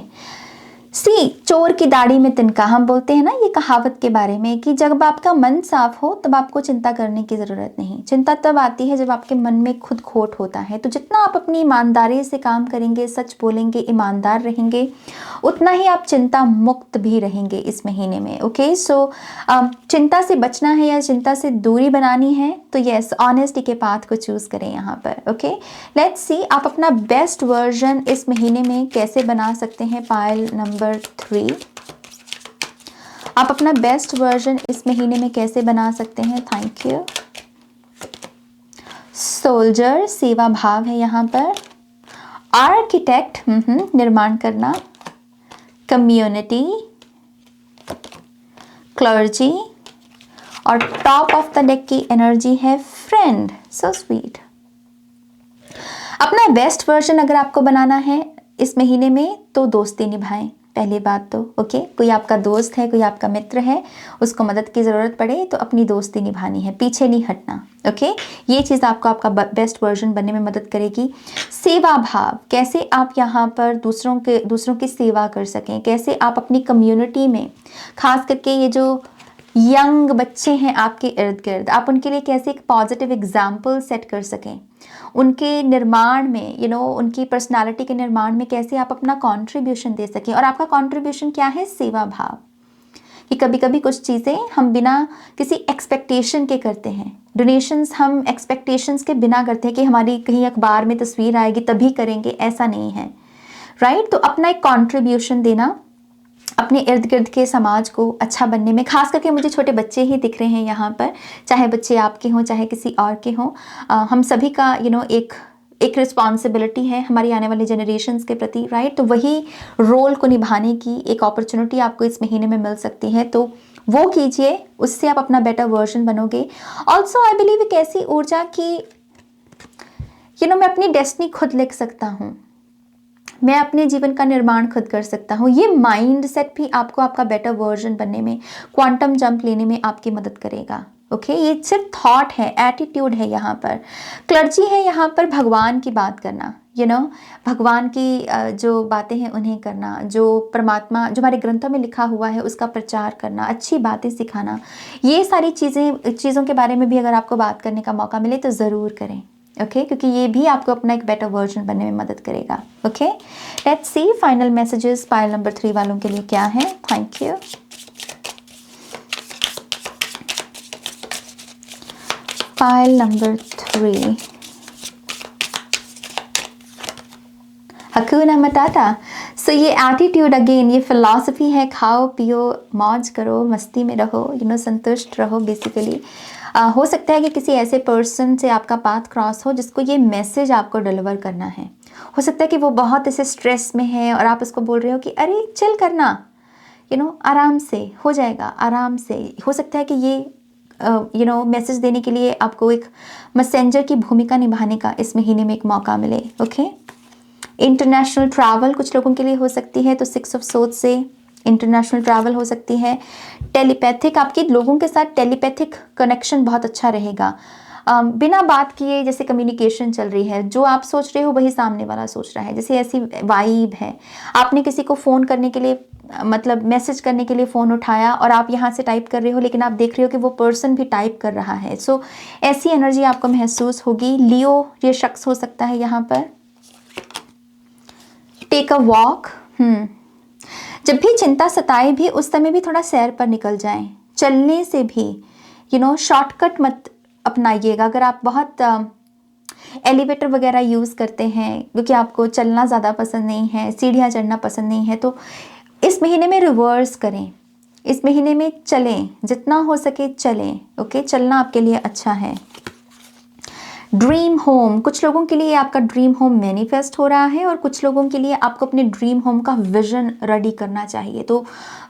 सी चोर की दाढ़ी में तिनका, हम बोलते हैं ना ये कहावत के बारे में कि जब आपका मन साफ हो तब आपको चिंता करने की ज़रूरत नहीं। चिंता तब आती है जब आपके मन में खुद खोट होता है। तो जितना आप अपनी ईमानदारी से काम करेंगे, सच बोलेंगे, ईमानदार रहेंगे, उतना ही आप चिंता मुक्त भी रहेंगे इस महीने में। ओके, सो चिंता से बचना है या चिंता से दूरी बनानी है तो यस, ऑनेस्टी के पाथ को चूज़ करें यहाँ पर। ओके, लेट्स सी आप अपना बेस्ट वर्जन इस महीने में कैसे बना सकते हैं। पाइल नंबर 3, आप अपना बेस्ट वर्जन इस महीने में कैसे बना सकते हैं। Thank you. सोल्जर, सेवा भाव है यहाँ पर। आर्किटेक्ट, निर्माण करना। कम्युनिटी, क्लर्जी, और टॉप ऑफ द डेक की एनर्जी है फ्रेंड। So sweet. अपना बेस्ट वर्जन अगर आपको बनाना है इस महीने में तो दोस्ती निभाएं, पहली बात तो। ओके, कोई आपका दोस्त है, कोई आपका मित्र है, उसको मदद की ज़रूरत पड़े तो अपनी दोस्ती निभानी है, पीछे नहीं हटना। ओके, ये चीज़ आपको आपका बेस्ट वर्जन बनने में मदद करेगी। सेवा भाव, कैसे आप यहाँ पर दूसरों की सेवा कर सकें, कैसे आप अपनी कम्युनिटी में, खास करके ये जो यंग बच्चे हैं आपके इर्द गिर्द, आप उनके लिए कैसे एक पॉजिटिव एग्जाम्पल सेट कर सकें, उनके निर्माण में उनकी पर्सनालिटी के निर्माण में कैसे आप अपना कंट्रीब्यूशन दे सकें। और आपका कंट्रीब्यूशन क्या है, सेवा भाव। कि कभी कभी कुछ चीज़ें हम बिना किसी एक्सपेक्टेशन के करते हैं, डोनेशंस हम एक्सपेक्टेशंस के बिना करते हैं कि हमारी कहीं अखबार में तस्वीर आएगी तभी करेंगे, ऐसा नहीं है। राइट, तो अपना एक कंट्रीब्यूशन देना अपने इर्द गिर्द के समाज को अच्छा बनने में। खास करके मुझे छोटे बच्चे ही दिख रहे हैं यहाँ पर, चाहे बच्चे आपके हों चाहे किसी और के हों। हम सभी का एक रिस्पॉन्सिबिलिटी है हमारी आने वाली जनरेशन्स के प्रति। राइट, तो वही रोल को निभाने की एक अपॉर्चुनिटी आपको इस महीने में मिल सकती है, तो वो कीजिए, उससे आप अपना बेटर वर्जन बनोगे। ऑल्सो आई बिलीव एक ऐसी ऊर्जा की मैं अपनी डेस्टिनी खुद लिख सकता हूँ, मैं अपने जीवन का निर्माण खुद कर सकता हूँ। ये माइंड सेट भी आपको आपका बेटर वर्जन बनने में, क्वांटम जंप लेने में आपकी मदद करेगा। ओके, ये सिर्फ थॉट है, एटीट्यूड है यहाँ पर। क्लर्जी है यहाँ पर भगवान की बात करना, भगवान की जो बातें हैं उन्हें करना, जो परमात्मा जो हमारे ग्रंथों में लिखा हुआ है उसका प्रचार करना, अच्छी बातें सिखाना, ये सारी चीज़ों के बारे में भी अगर आपको बात करने का मौका मिले तो ज़रूर करें। ओके, क्योंकि ये भी आपको अपना एक बेटर वर्जन बनने में मदद करेगा। Okay, let's C final messages pile number 3 वालों के लिए क्या है। Thank you. Pile number 3, हकूना मटाटा। सो ये एटीट्यूड अगेन, ये फिलॉसफी है, खाओ पियो मौज करो, मस्ती में रहो, संतुष्ट रहो बेसिकली। हो सकता है कि किसी ऐसे पर्सन से आपका पाथ क्रॉस हो जिसको ये मैसेज आपको डिलीवर करना है। हो सकता है कि वो बहुत ऐसे स्ट्रेस में है और आप उसको बोल रहे हो कि अरे चिल करना, आराम से हो जाएगा, आराम से हो सकता है कि ये मैसेज देने के लिए आपको एक मैसेंजर की भूमिका निभाने का इस महीने में एक मौका मिले। ओके, इंटरनेशनल ट्रैवल कुछ लोगों के लिए हो सकती है, तो 6 ऑफ सोर्ड्स से इंटरनेशनल ट्रैवल हो सकती है। टेलीपैथिक, आपके लोगों के साथ टेलीपैथिक कनेक्शन बहुत अच्छा रहेगा। बिना बात किए जैसे कम्युनिकेशन चल रही है, जो आप सोच रहे हो वही सामने वाला सोच रहा है, जैसे ऐसी वाइब है। आपने किसी को फ़ोन करने के लिए मतलब मैसेज करने के लिए फ़ोन उठाया और आप यहाँ से टाइप कर रहे हो, लेकिन आप देख रहे हो कि वो पर्सन भी टाइप कर रहा है। सो ऐसी एनर्जी आपको महसूस होगी। लियो ये शख्स हो सकता है यहाँ पर। टेक अ वॉक, जब भी चिंता सताए भी उस समय भी थोड़ा सैर पर निकल जाएं। चलने से भी शॉर्टकट मत अपनाइएगा। अगर आप बहुत एलिवेटर वगैरह यूज़ करते हैं, क्योंकि आपको चलना ज़्यादा पसंद नहीं है, सीढ़ियाँ चढ़ना पसंद नहीं है, तो इस महीने में रिवर्स करें। इस महीने में चलें, जितना हो सके चलें। ओके, चलना आपके लिए अच्छा है। ड्रीम होम, कुछ लोगों के लिए आपका ड्रीम होम मैनिफेस्ट हो रहा है और कुछ लोगों के लिए आपको अपने ड्रीम होम का विजन रेडी करना चाहिए। तो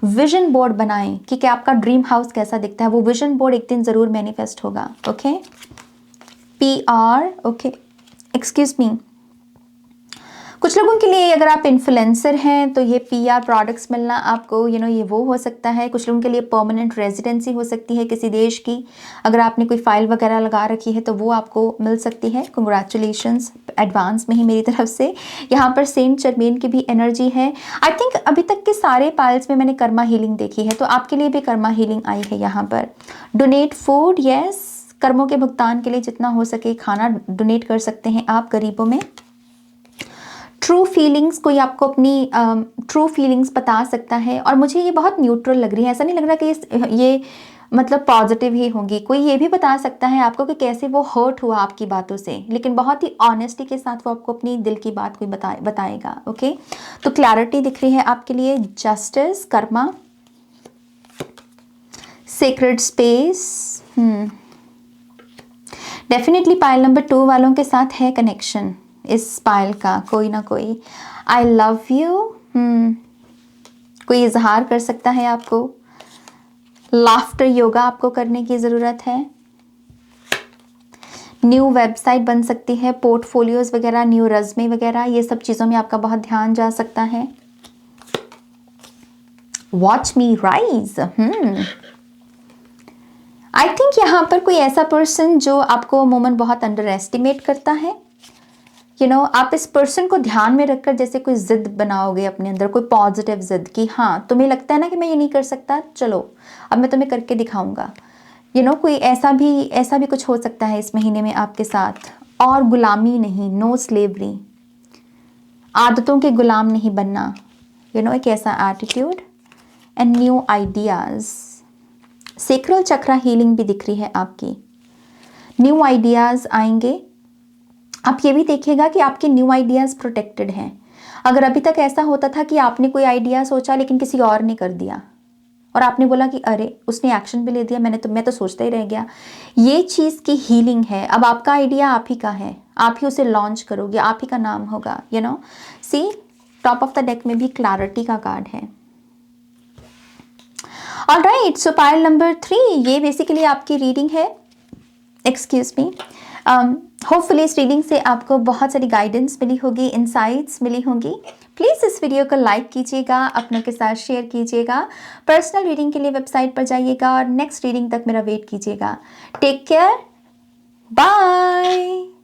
विजन बोर्ड बनाएं कि क्या आपका ड्रीम हाउस कैसा दिखता है। वो विजन बोर्ड एक दिन ज़रूर मैनिफेस्ट होगा। Okay, PR, okay, excuse me, कुछ लोगों के लिए अगर आप इन्फ्लुएंसर हैं तो ये PR प्रोडक्ट्स मिलना आपको ये वो हो सकता है। कुछ लोगों के लिए परमानेंट रेजिडेंसी हो सकती है किसी देश की। अगर आपने कोई फाइल वगैरह लगा रखी है तो वो आपको मिल सकती है। कंग्रेचुलेशंस एडवांस में ही मेरी तरफ से। यहाँ पर सेंट जर्मेन की भी एनर्जी है। आई थिंक अभी तक के सारे पाइल्स में मैंने कर्मा हीलिंग देखी है, तो आपके लिए भी कर्मा हीलिंग आई है यहाँ पर। डोनेट फूड, यस, कर्मों के भुगतान के लिए जितना हो सके खाना डोनेट कर सकते हैं आप गरीबों में। ट्रू फीलिंग्स, कोई आपको अपनी ट्रू फीलिंग्स बता सकता है, और मुझे ये बहुत न्यूट्रल लग रही है। ऐसा नहीं लग रहा कि ये मतलब पॉजिटिव ही होंगी। कोई ये भी बता सकता है आपको कि कैसे वो हर्ट हुआ आपकी बातों से, लेकिन बहुत ही ऑनेस्टी के साथ वो आपको अपनी दिल की बात कोई बताएगा। ओके, तो क्लैरिटी दिख रही है आपके लिए। Justice, Karma, sacred space, definitely pile number 2 वालों के साथ है कनेक्शन इस पाइल का, कोई ना कोई। आई लव यू, कोई इजहार कर सकता है आपको। लाफ्टर योगा आपको करने की ज़रूरत है। न्यू वेबसाइट बन सकती है, पोर्टफोलियोज वगैरह, न्यू रज़्मे वगैरह, ये सब चीज़ों में आपका बहुत ध्यान जा सकता है। Watch me rise, I think यहाँ पर कोई ऐसा पर्सन जो आपको अमूमन बहुत अंडर एस्टिमेट करता है। आप इस पर्सन को ध्यान में रखकर जैसे कोई जिद बनाओगे अपने अंदर, कोई पॉजिटिव जिद कि हाँ तुम्हें लगता है ना कि मैं ये नहीं कर सकता, चलो अब मैं तुम्हें करके दिखाऊंगा। कोई ऐसा भी कुछ हो सकता है इस महीने में आपके साथ। और गुलामी नहीं, नो स्लेवरी, आदतों के गुलाम नहीं बनना, एक ऐसा attitude. And new ideas, sacral chakra healing भी दिख रही है आपकी। न्यू आइडियाज़ आएंगे। आप ये भी देखिएगा कि आपके न्यू आइडियाज़ प्रोटेक्टेड हैं। अगर अभी तक ऐसा होता था कि आपने कोई आइडिया सोचा लेकिन किसी और ने कर दिया और आपने बोला कि अरे उसने एक्शन भी ले दिया, मैं तो सोचता ही रह गया, ये चीज़ की हीलिंग है। अब आपका आइडिया आप ही का है, आप ही उसे लॉन्च करोगे, आप ही का नाम होगा। सी टॉप ऑफ द डेक में भी क्लैरिटी का कार्ड है। ऑलराइट, सो पाइल नंबर 3 ये बेसिकली आपकी रीडिंग है। एक्सक्यूज मी, होपफुली इस रीडिंग से आपको बहुत सारी गाइडेंस मिली होगी, इनसाइट्स मिली होंगी। प्लीज़ इस वीडियो को लाइक कीजिएगा, अपनों के साथ शेयर कीजिएगा। पर्सनल रीडिंग के लिए वेबसाइट पर जाइएगा और नेक्स्ट रीडिंग तक मेरा वेट कीजिएगा। Take care, bye.